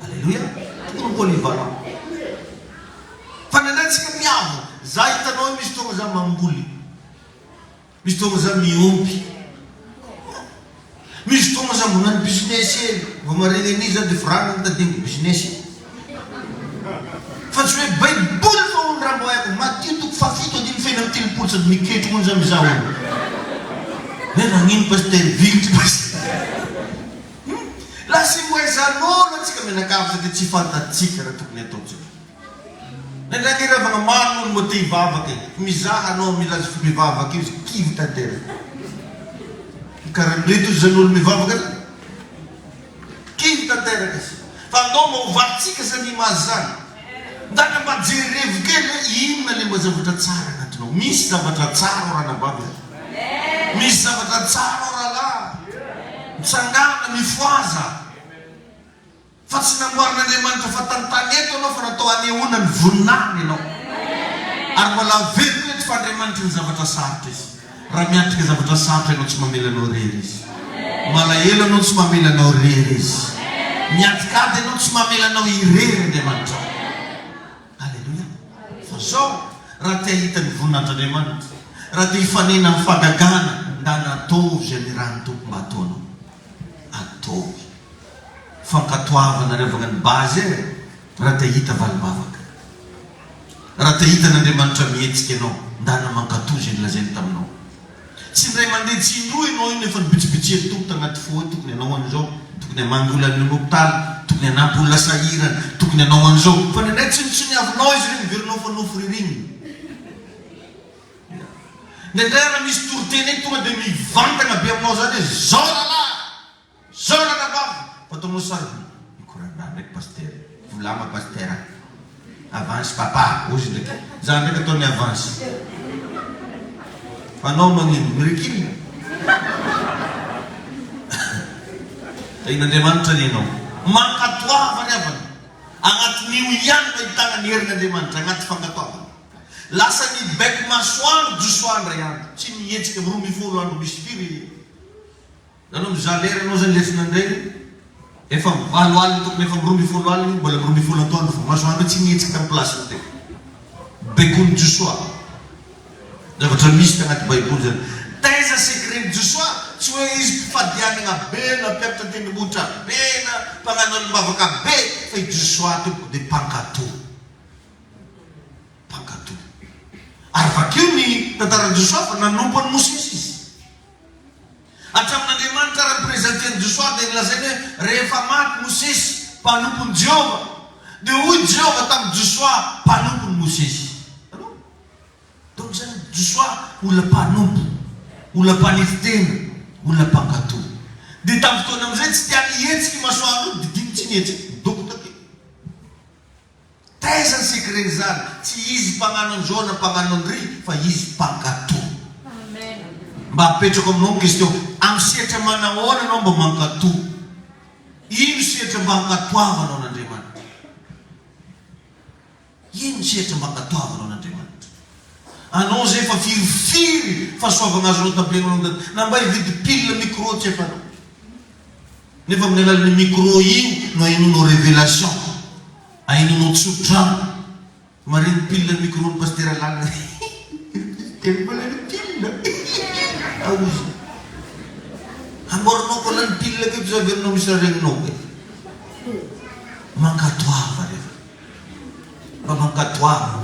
Alléluia. Tokony ho polyvalent. Fa nanantsika miavo. Za hitanao misy tonga za mamboly. Misy tonga za miompy. Misy tonga za manano business eny. Vao mareny an'izy za dia franga mitadingo business. Fa tsy hoe baiboly fa ony raha mbo haiko Matthieu 7:5 sady miketro ony za mizaha olo. Hoe nagnino pasteur vilitry pasteur. La sy moezanolo antsika menakavy sady tsy fantatsika raha tokony ataontsika. Nendrange ravagna maro olo mbo te hivavaka e. Mizaha anao milaza fo mivavaka io kivy tantera. Karaha reto zan'olo mivavaka kivy tantera kasi. Fa anao mahovatsika zany mazany. Ndana mba jerevo kely inona le mba zavatra tsara agnatinao. Misy zavatra tsara o ranabavy. Misy zavatra tsara o rahalahy. Mitsangana mifoaza. Fa tsy namboarin'Andriamanitra fa tantany eto anao fa natao anehoana ny voninahiny ianao. Ary mbola velona tsy fandriamanitra ny zavatra sarotra izy. Raha miatrika zavatra sarotra ianao tsy mamela anao rery izy. Malahelo anao tsy mamela anao rery izy. Miatikady ianao tsy mamela anao irery Andriamanitra. Alleluia. Fa zao raha te hahita ny voninahitran'Andriamanitra, raha te hifanena amin'ny fagagana, nda nataovy zay ny raha ny tompo mba ataonao. Ataovy. Fankatoavana revana ny bazy raha te hita valibavaka. Raha te hita n'Andriamanitra mihetsika ianao, ndana mankatozy ny lazainy taminao. Tsy ndray mandeha tsy indroa ianao io nefa nibitsibitseny tompo tagnaty fo tokony anao an'izao, tokony hamangola ny hôpitaly, tokony hanampy olona sahirana, tokony anao an'izao. Fa nendray tsinotsiniavinao izy reny miverinao fa nofo ririny. Nendray raha misy toroteny tonga dia mivantana be aminao zany hoe zao lalahy, zao lalabavy. Fa ataonao sary mikorana ndraiky paster, volama paster avance papa ozy ndraiky za ndraiky ataony avance. Fa anao magnino mirikilina. Ain'Andriamanitra ny ianao mankatoavany avany agnatin'io ihany mahitana ny herin'Andriamanitra agnaty fankatoavana. Lasa ny bec masoandro josoandra ihany tsy mihetsika roa mifolo andro misy firy. Anao mizaha lera anao zany lesinandray efa valo alina tokony efa roa mifolo alina mbola roa mifolo antoandro fa masoandro tsy mihetsika tamin'ny plasiny teo. Becony josoa zavatra misy tagnaty baiboly zany. Taiza secret josoa tsy hoe izy mpifadianana be na mpiakatra tendrombohitra be na mpagnano mivavaka be fa i josoa tompo dia mpankatò. Mpankatò. Ary vakeo ny tantaran'i Josoa fa nanompo ny Mosesy izy. Hatramin'Andriamanitra raha présenté Josoa dia nilazainy hoe rehefa maty Mosesy mpanompon'i Jehova dia hoy Jehova tamin'i Josoa mpanompon'i Mosesy. Donc zany Josoa olona mpanompo, olona mpanefitena, olona mpankatò. Dia tamin'ny fotoana amin'izay tsy tiany hihetsika masoandro didiny tsy nihetsika doko take. Taiza ny secret zany tsy izy mpagnano an'izao na mpagnano an'ry fa izy mpankatò. Mba apetrako aminao question, amin'ny sehatra manahoana anao mba mankatò? Ino sehatra mba hankatoavanao n'Andriamanitra? Ino sehatra mba hankatoavanao n'Andriamanitra? Anao zay efa firifiry fahasoavana azonao tabenao na mba hividy pile micro tsy efanao. Nefa amin'ny alalan'ny micro io no ahinonao révélation, ahinonao tsotrano. Mariny pile micro ny paster alana. Mbola ny pile. Auzi. Amboranao koa ny pile ke zaverinao misy regninao koe. Mankatoava rehefa. Mba mankatoava.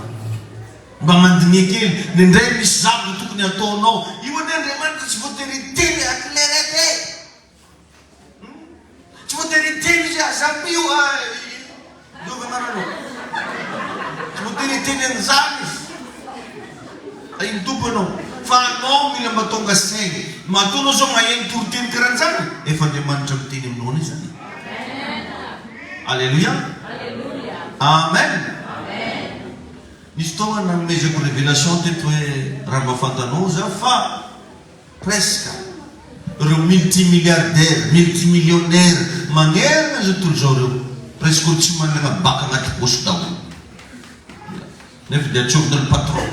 Mba mandiniha kely. Nendray misy zavatra tokony ataonao. Io ane Andriamanitra tsy voatery teny aklerete. Tsy voatery teny izy azapio dovanarano. Tsy voatery teny an'izany izy. Ay tompo anao. Fa anao mila mba tonga saigny. Matoanao zao maheno toroteny karan'izany. Efa Andriamanitra miteny aminao ny zany. Alléluia. Amen. Nisy taona nanomezako révélation teto hoe raha mahafantanao za fa presque ireo multimilliardaire, multimillionnaire magnerina zao tontolo zao reo presque tsy manana baka agnaty posy daholo. Nefa dia atsofina ny patron.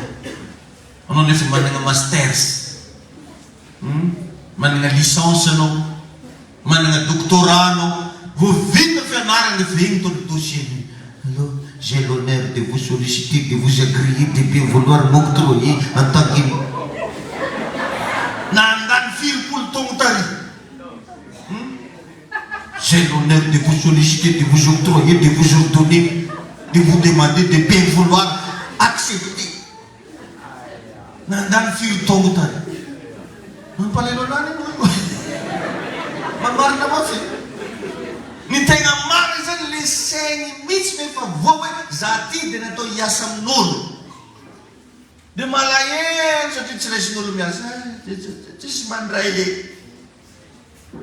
Anao nefa manana masters, manana licence anao, manana doctorat anao, vao vita fianarana efa iny tony dossier. Alors, j'ai l'honneur de vous solliciter, de vous agréer, de bien vouloir m'octroyer en tant que... Nandany firy-polo taogno tary. J'ai l'honneur de vous solliciter, de vous octroyer, de vous ordonner, de vous demander de bien vouloir accepter. Nandany firy taogno tary. Mampalelo nany mo. Mamarina mafy. Ny tegna marina zany le saigny mihitsy nefa voa hoe za ty dia natao hiasa amin'olo. Dia malahelo satria tsy raisin'olo miasa. Tsisy mandray e.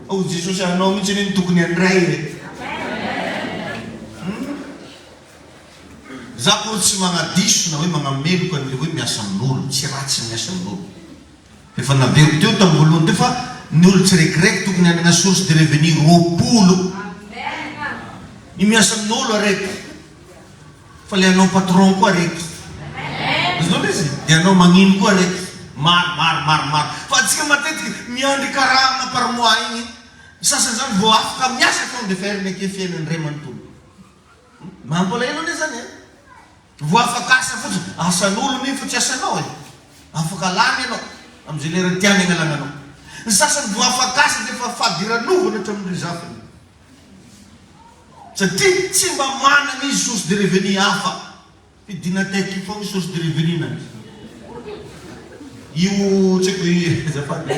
Oh Jesosy anao mihitsy ny tokony handray e. Za koa tsy magnadiso na hoe magnameloka ny hoe miasa amin'olo, tsy ratsy miasa amin'olo. Efa naveriko teo tamin'ny voalohany teo fa ny olo tsiraikiraiky tokony hanana source de revenu roapolo. Ny miasa amin'olo araiky fa le anao patron koa araiky. Ianao izy dia anao magnino koa raiky mar fa atsika matetiky miandry karama par mois igny sasany zany vao afaka miasa foana dia feriny ake fiainany ray manontolo mampalahelo ane zany e vao afaka asa fotsiny asan'olo ny fa tsy asanao e afaka lany ianao am'izay lera tiany agnalananao ny sasany vao afaka asa dia fa fadiranovana hatramin'ny zafiny satria tsy mba manana izy source de revenu hafa fidinateky foana source de revenu nazy io tsy haiko zafady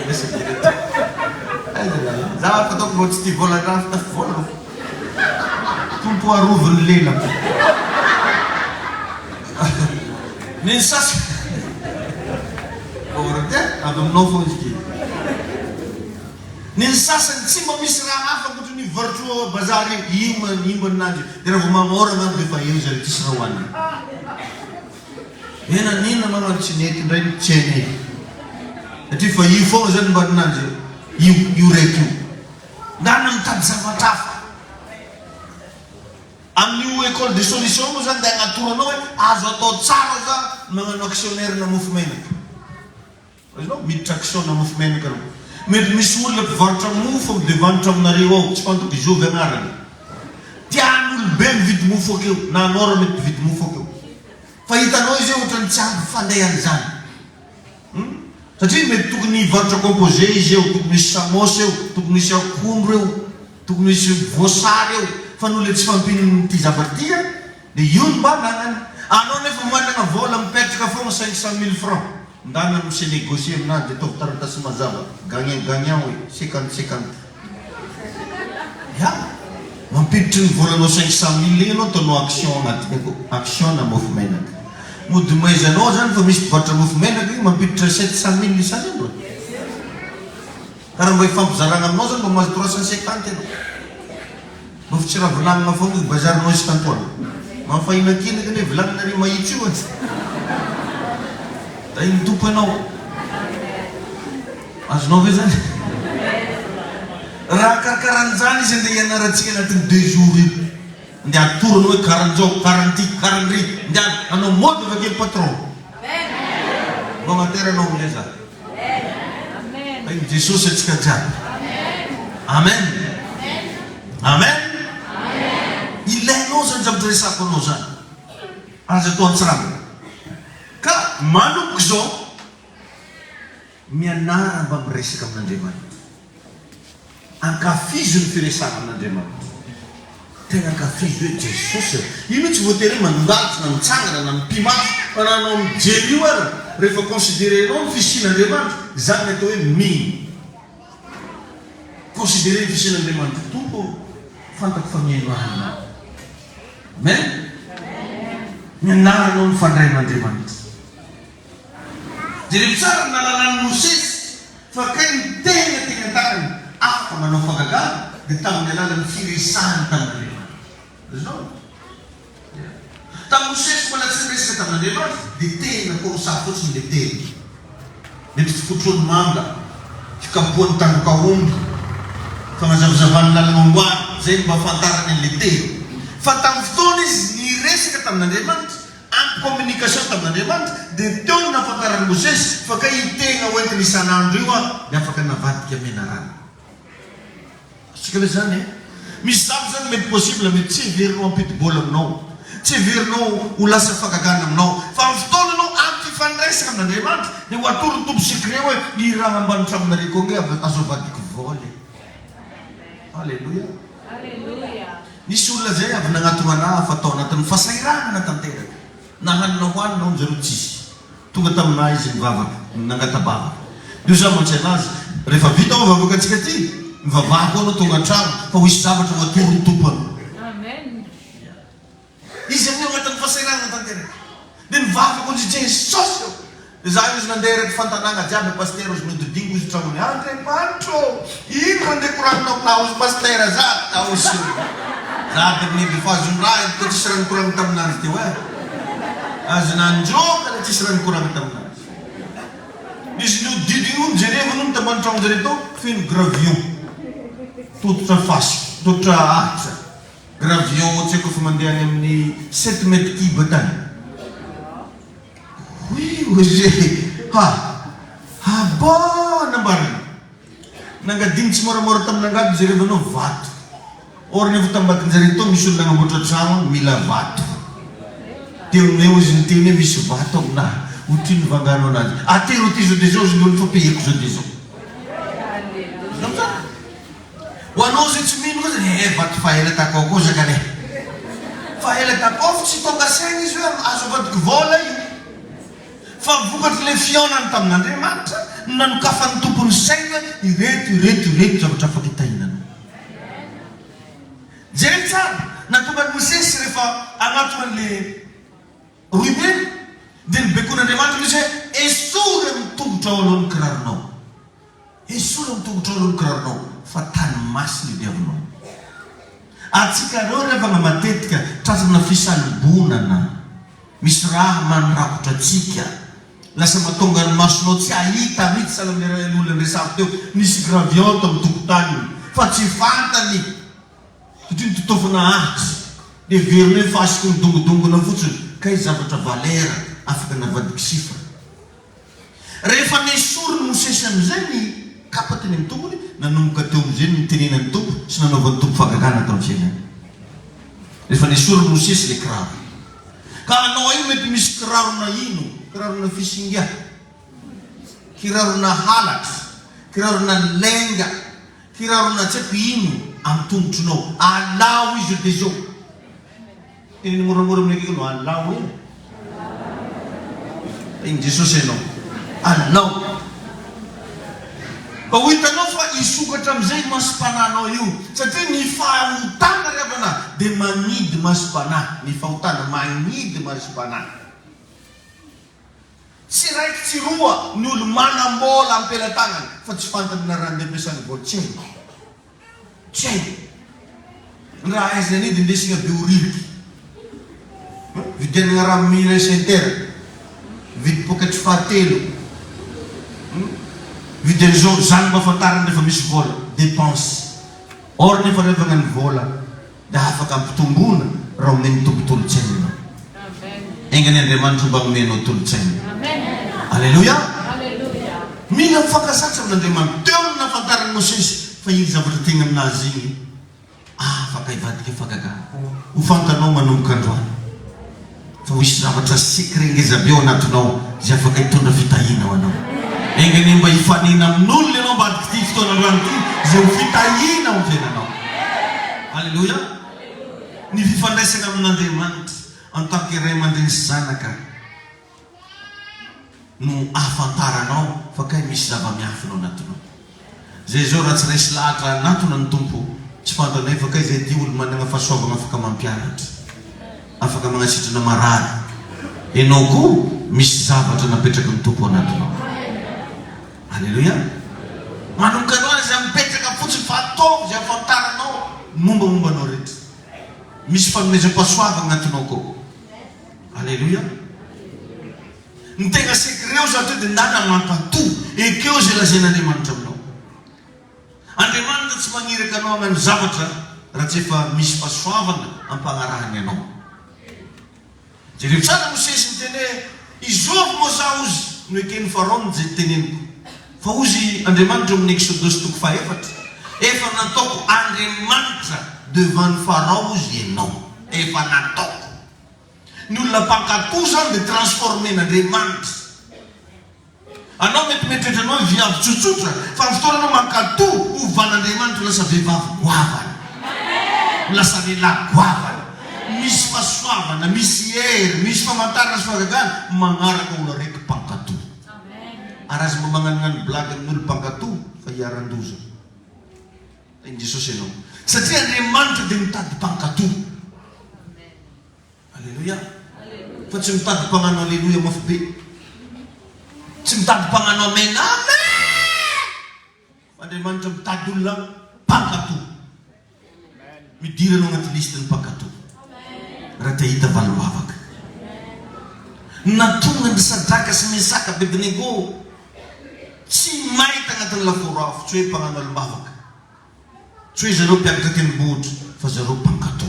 za fataoko mba tsy tia volan-draha fitafy vola tompo aroviny lelako ny sasany orate avy aminao foana izy kely ny sasany tsy mba misy raha hafa kotra ny varotra bazary imbaninazy dia raha vao mamora zany dia fa eo zay tsisy raha hoaniny ena nina manao tsy nety indray tsy hainety satria fa io foana zany mba ninazy io raiky io ndana mitady zavatra hafa amin'io école de solution moa zany dia agnatoranao hoe azo atao tsara za magnano actionnaire na mofo menaka azonao miditra action na mofo menaka reo mety misy olona mpivarotra mofo midevanitra aminareo ao tsy fantoko izovy agnarany tian'olobe mividy mofo akeo na anao mety mividy mofo akeo fa hitanao izy eo ohatrany tsy ampy fandehany zany satria mety tokony hivarotra composé izy eo tokony misy samosy eo tokony misy akondro eo tokony misy voasary eo fa no le tsy fampininy ty zavatia dia io ny mba nanany anao nefa manana vola mipetraka foana 500 000 francs ndana misy négocier aminazy dia ataovy taratasy mazava gagnant hoe 50 ya mampiditry ny volanao 500 000 igny anao ataonao action agnatiny ako action na mofo menaka mody maizanao zany fa misy mpivarotra mofo menaka igny mampiditra 700 000 isan'andro karaha mba hifampizaragna aminao zany mba mahazo 350 ianao mba fi tsy raha volagnina foana izy bazarinao isan-taona mafahinakinaky ane volagnina mahitsy io da iny tompo ianao azonao ve zany raha karakaran'izany izy andeha ianaratsika anatin'ny 2 jours io ndia atoranao hoe karan'izao karan'ity karan'ry ndia anao mody avake le patron mba agnateranao am'le za iny jesosy atsika jiaby amen amen ilainao zany zavatra resako anao zany aza atao antsiragna ka manomboka zao mianara mba miresaka amin'Andriamanitra ankafizo ny firesana amin'Andriamanitra tena ankafizo hoe jesosy io mihitsy voatery mandatsy na mitsangana na mipimafy fa nanao mijery io ary rehefa considérenao ny fisin'Andriamanitra zany atao hoe miny considéré ny fisin'Andriamanitra tompo fantako fa miainoahana amen mianaranao ny fandrain'Andriamanitra jereo tsara nalalany Mosesy fa kay ny tena tariny afaka manao fagagana dia tamin'ny alalan'ny firesahany tamin'Andriamanitra azonao tamin'ny Mosesy mbola tsy resaka tamin'Andriamanitra dia tena korosah fotsiny le teny mety fikotrony manga fikapohan'ny tandroka-omby fagnazavazavany lalana amboany zay mba fantarany an'le teny fa tamin'ny fotoana izy niresaka tamin'Andriamanitra ampy communication tamin'Andriamanitra dia teo ny nafantarany Mosesy fa ka itena hoentiny isan'andro io dia afaka navadika menarana asika le zany misy zavy zany mety possible mety tsy heverinao ampiti-bola aminao tsy heverinao ho lasa fagagana aminao fa amin'ny fotoana anao ampy fandraisaka amin'Andriamanitra dia ho atory tompo secret hoe i raha ambanitra aminareko nge azo avadiko voly alleluia misy olona zay avy nagnatogana fa tao anatin'ny fahasahiranana tanteraka na hanina hoanina on zareo tsisy tonga taminah izy mivavaka nangatabavaka io za mantsy anazy rehefa vita ao vavakatsika ty mivavaka anao tonga an-trano fa ho isy zavatra ho atory ny tompo anao izy amin'io agnatin'ny fahasahiranana tanteraka dia mivavaka onzy jesosy eo za izy nandeha reky fantanagna jiaby paster ozy nodidingo izy tramony Andriamanitro ino mandeha koraninao na ozy paster za taosy za dia mneby fa azony raha to tsisy raha nikoragny taminazy teo azy nanjoka le tsisy raha nikoragny taminazy izy nodidingo jerevano nitamanitra amjare tao feno gravion tototra fasy tototra ahitra gravion tsy haiko fa mandeha any amin'ny 7 mètres cube tany Haba nambarana. Nangadiny tsy moramora tamin'angady zay rehefa anao vato. Or nefa tambakin'jareo to misy olona namboatra trano mila vato. Teoneo izy niteny hoe misy vato aminahy. Ohatry ny vangano anazy. Atero ty zao dia zao izy ny fampiheko zao dia zao. Ho anao zay tsy mino koa vato faela takao koa zakane. Faela takao fa tsy tonga saina izy hoe azo avadiky vola io. Fa vokatry le fionany tamin'Andriamanitra nanokafany tompony saina ireto zavatra afaka hitahinana. Jereny tsara natonga ny Mosesy rehefa anaton'le roimena dia nibekon'Andriamanitra izy hoe esory amin'ny tongotra ao alohan'ny kiraronao. Esory amin'ny tongotra ao alohan'ny kiraronao fa tany masina idiavinao. Atsika reo rehefa matetika trazana fisalobonana misy raha manrakotra atsika lasa mahatonga ny masonao tsy ahita mihitsy salam'olona resafo teo nisy graviote amin'ny tokotany fa tsy fantany satria nitotofana ahitsy dia veriny hoe fasika ny dongodongona fotsiny kay zavatra valera afaka navadiky sifra. Rehefa nesory ny Mosesy amin'izay ny kapa teny amin'ny tompony nanomboka teo amin'izay ny tenenany tompo sy nanaovan'ny tompo fagagana tao amin'ny fiainany. Rehefa nesory ny Mosesy le kiraro ka anao io mety misy kirarona ino, kirarona fisinga, kirarona halatra, kirarona lenga, kirarona tsy haiko ino amin'ny tongotronao. Alao izy dia zao teny moramora amin'akaiky anao alao iny Jesosy ianao alao. Fa ho hitanao fa isokatra amin'izay masom-panahinao io satria ny fahotana ravana dia manidy masom-panahy. Ny fahotana manidy masom-panahy. Tsy raiky tsy roa ny olo manam-bola ampela-tanany fa tsy fantany na raha ndeha ampiasany vola tsy hainy. Tsy hainy. Ny raha aizany dia ndesina be oriky. Vidianana raha mila sentera. Vidy pokatry fahatelo. Vidian'izao zany mahafantarany rehefa misy vola dépense. Or nefa rehefa nany vola dia afaka ampitomboana raha omeny tompo tolo-tsaina. Engany Andriamanitra mba omenao tolo-tsaina. Alleluia. Mila mifankasatra amin'Andriamanitra. Teo no nahafantarany Mosesy fa iny zavatra tegna aminazy igny afaka hivadika fagagana. Ho fantanao manomboka androany fa misy zavatra secret ngezabe ao anatinao zay afaka hitondra fitahina ho anao. Engany mba hifanina amin'olona ianao mba adiky ty fotoana androany ty zay ho fitahina ho fiainanao. Alleluia. Ny fifandraisana amin'Andriamanitra en tant que ray aman-dreny sy zanaka no ahafantaranao fa kay misy zava-miafinao anatinao. Zay zao raha tsy raisy lahatra anatona ny tompo tsy fantanay fa kay zay ty olo manana fahasoavana afaka mampianatra, afaka magnasitrana marary. Ianao koa misy zavatra napetraka ny tompo anatinao. Alleluia. Manomboka anao zay mipetraka fotsiny fa atao zay ahafantaranao mombamombanao rehetra. Misy fanomezam-pahasoavana anatinao koa. Alleluia. Ny tegna secret zatra dia ndana mankatò ekeo zay lazain'Andriamanitra aminao. Andriamanitra tsy maniraka anao hagnano zavatra raha tsy efa misy fahasoavana ampanarahany anao. Jereo tsara Mosesy niteny hoe izôvy moa za ozy no ekeny Pharaon zay teneniko. Fa ozy Andriamanitra amin'ny Exodus toko 4 efa nataoko Andriamanitra devant ny Pharaon ozy ianao. Efa nataoko. Ny olona mpankatò zany dia transformen'Andriamanitra. Anao mety mieritreritra anao viavy tsotsotra fa ny fotoana anao mankatò ovan'Andriamanitra lasa vehivavy goavana. Lasa lehilahy goavana. Misy fahasoavana, misy hery, misy famantarana sy fahagagana magnaraka olo araiky mpankatò. Arazy mba magnanognano blague amin'olo mpankatò fa hiaran-doza. Iny Jesosy ianao. Satria Andriamanitra dia mitady mpankatò. Alleluia. Fa tsy mitady mpagnano alleluia mafy be. Tsy mitady mpagnano amen amen. Andriamanitra mitady olona mpankatò. Midiranao anaty listany mpankatò. Raha te hita valovavaka. Natonga ny Sadraka sy Mesaka Abednego tsy mahita anatin'ny laforo afo, tsy hoe mpagnano alombavaka, tsy hoe zareo mpiakatra tendrombohitra fa zareo mpankatò.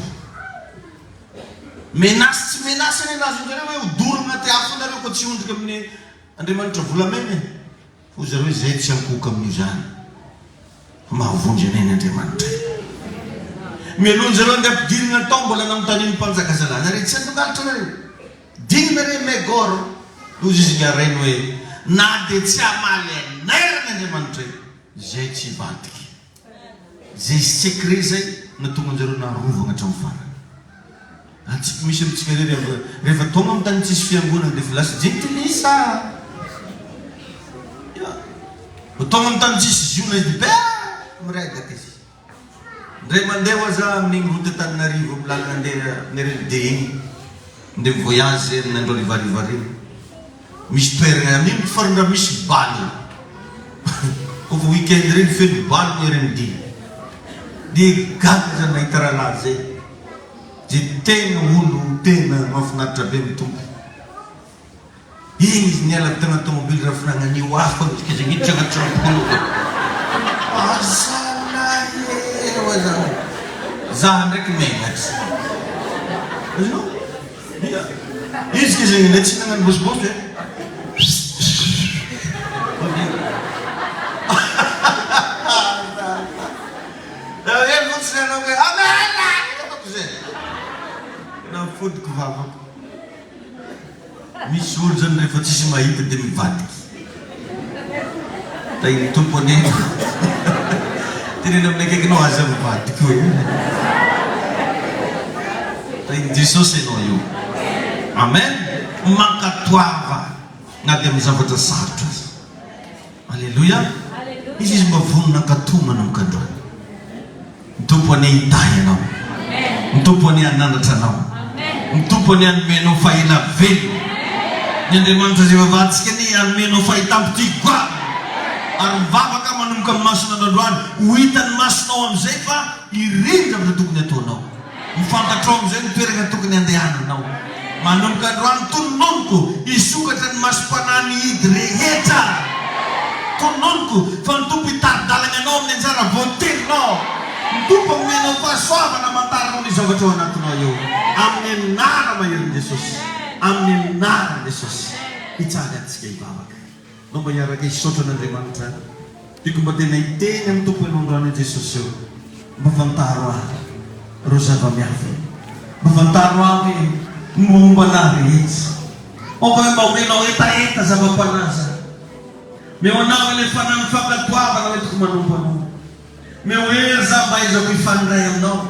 Menasy tsy menasy ny anazy zareo hoe hodorana anaty afonareo ko tsy ondrika amin'ny Andriamanitra volamena ho zareo zay tsy ankoka amin'io zany mahavonjy anay Andriamanitra mialohan zareo andeha ampidirina tao mbola namontaniany mpanjaka zalahy nareo tsy andongalitra nareo digna re megoro lozy izy nyarainy hoe na dia tsy hamaly anarana Andriamanitra zay tsy hivadiky zay secret zay natonga anjareo narovana hatramin'ny farany atsika misy amitsika rehefa tonga amin'ny tany tsisy fiangonana dia fa lasa gentilisa tonga amin'ny tany tsisy ziona izy be miregaka izy ndray mandeha ho aza amin'igny route Antananarivo milalana andeha nerelide igny andeha voyage zay amin'andro rivariva regny misy toerana amin'igny farandra misy baly kofa weekend regny feno baly nerelide dia gaga zany nahita rahalahy zay zay tena olo tena mahafinaritra be mitombo igny izy niala tagna tomobily raha finagnanio afo izy zay ngiditra agnaty trampolo asalae zaho ndraiky megnatra izy ke zay tsy nagnano bosibosy fodiko vavako misy olo zany rehefa tsisy mahita dia mivadiky tainy tompony tenena amin'ny akaikinao aza mivadiky hoe tainy Jesosy ianao io amen mankatoava na dia amin'ny zavatra sarotra azy alleluia izy izy mba vonona ankatomana amikandroany mitompony hitay ianao mitompony hananatra anao mitompony anomenao fahina velo ny Andriamanitra zay vavatsika ny anomenao fahitam-pity goavy ary mivavaka manomboka amin'ny masona androany ho hitany masonao amin'izay fa irindra amin'ny tokony ataonao mifantatrao amin'izay ny toerana tokony andehananao manomboka androany tononoko hisokatra ny masom-panany hidy rehetra tononoko fa ny tompo hitari-dalana anao amin'ny anjara voateninao tompo omenao fahasoavana mantaranao ny zavatra ao anatinao eo amin'ny anara mahery Jesosy amin'ny anara Jesosy hitsaga antsika hivavaka no mba hiaraka hisaotra an'Andriamanitra tiako mba tena hiteny amin'ny tompo anondroany Jesosy eo mba fantaro ahy reo zava-miafy mba fantaro ahy hoe momba anahy rehetra oka hoe mba omenao etaeta zava-panaza meo anao ile fanany fankatoavana hoentiko manombo anao meo hoe za mba ezako hifandray aminao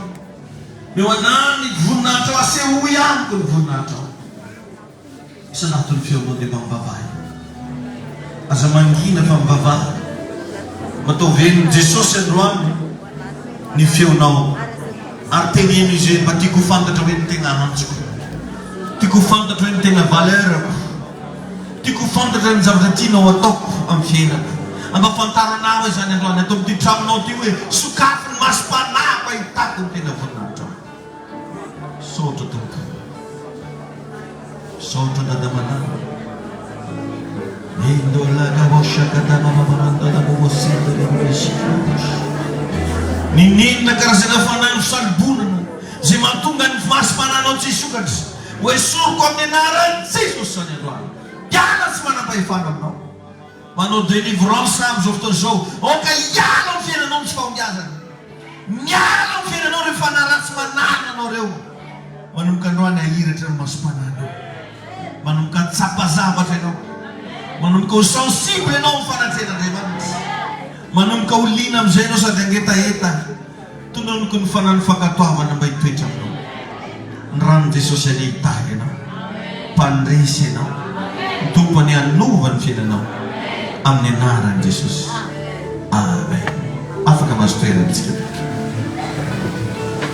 meo anahy ny voninahitra ao aseho ihaniko ny voninahitra ao isanaton'ny feonao dia mba mivavahy aza mangina fa mivavahy mataoveniny Jesosy androany ny feonao ary teneno izy mba tiako fantatra hoe ny tena antsiko tiako fantatra hoe ny tena valerako tiako fantatra ny zavatra tianao ataoko amin'ny fiainako amba fantaro anao hoe zany androany atao amin'ity tramonao ty hoe sokafo ny masom-panako ahitako ny tena voninahitra saotra tompo saotra dadamanao ninenina karazana fanany fisalibonana zay mahatonga ny masom-pananao tsy hisokatra hoe soroko amin'ny anaran'i Jesosy zany androany piala tsy manam-pahefana aminao manao délivrance amin'izao fotoana izao oka hiala ny fiainanao ny tsy fahombiazana miala ny fiainanao rehefa naratsy manana anao reo manomboka androany ahiratra ny masom-pananao manomboka tsapa-zavatra ianao manomboka ho sensible ianao mifanatren'Andriamanitra manomboka ho lina amin'izay ianao sady angetaeta tononoko ny fanany fankatoavana mba hitoetra aminao ny ranon' Jesosy any hitary ianao mpandresy ianao ny tompony hanova ny fiainanao amin'ny anaran'i Jesosy amen afaka mazotoerantsika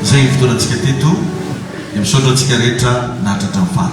zay fotoanantsika teto dia misaotra antsika rehetra nahatratra ny farany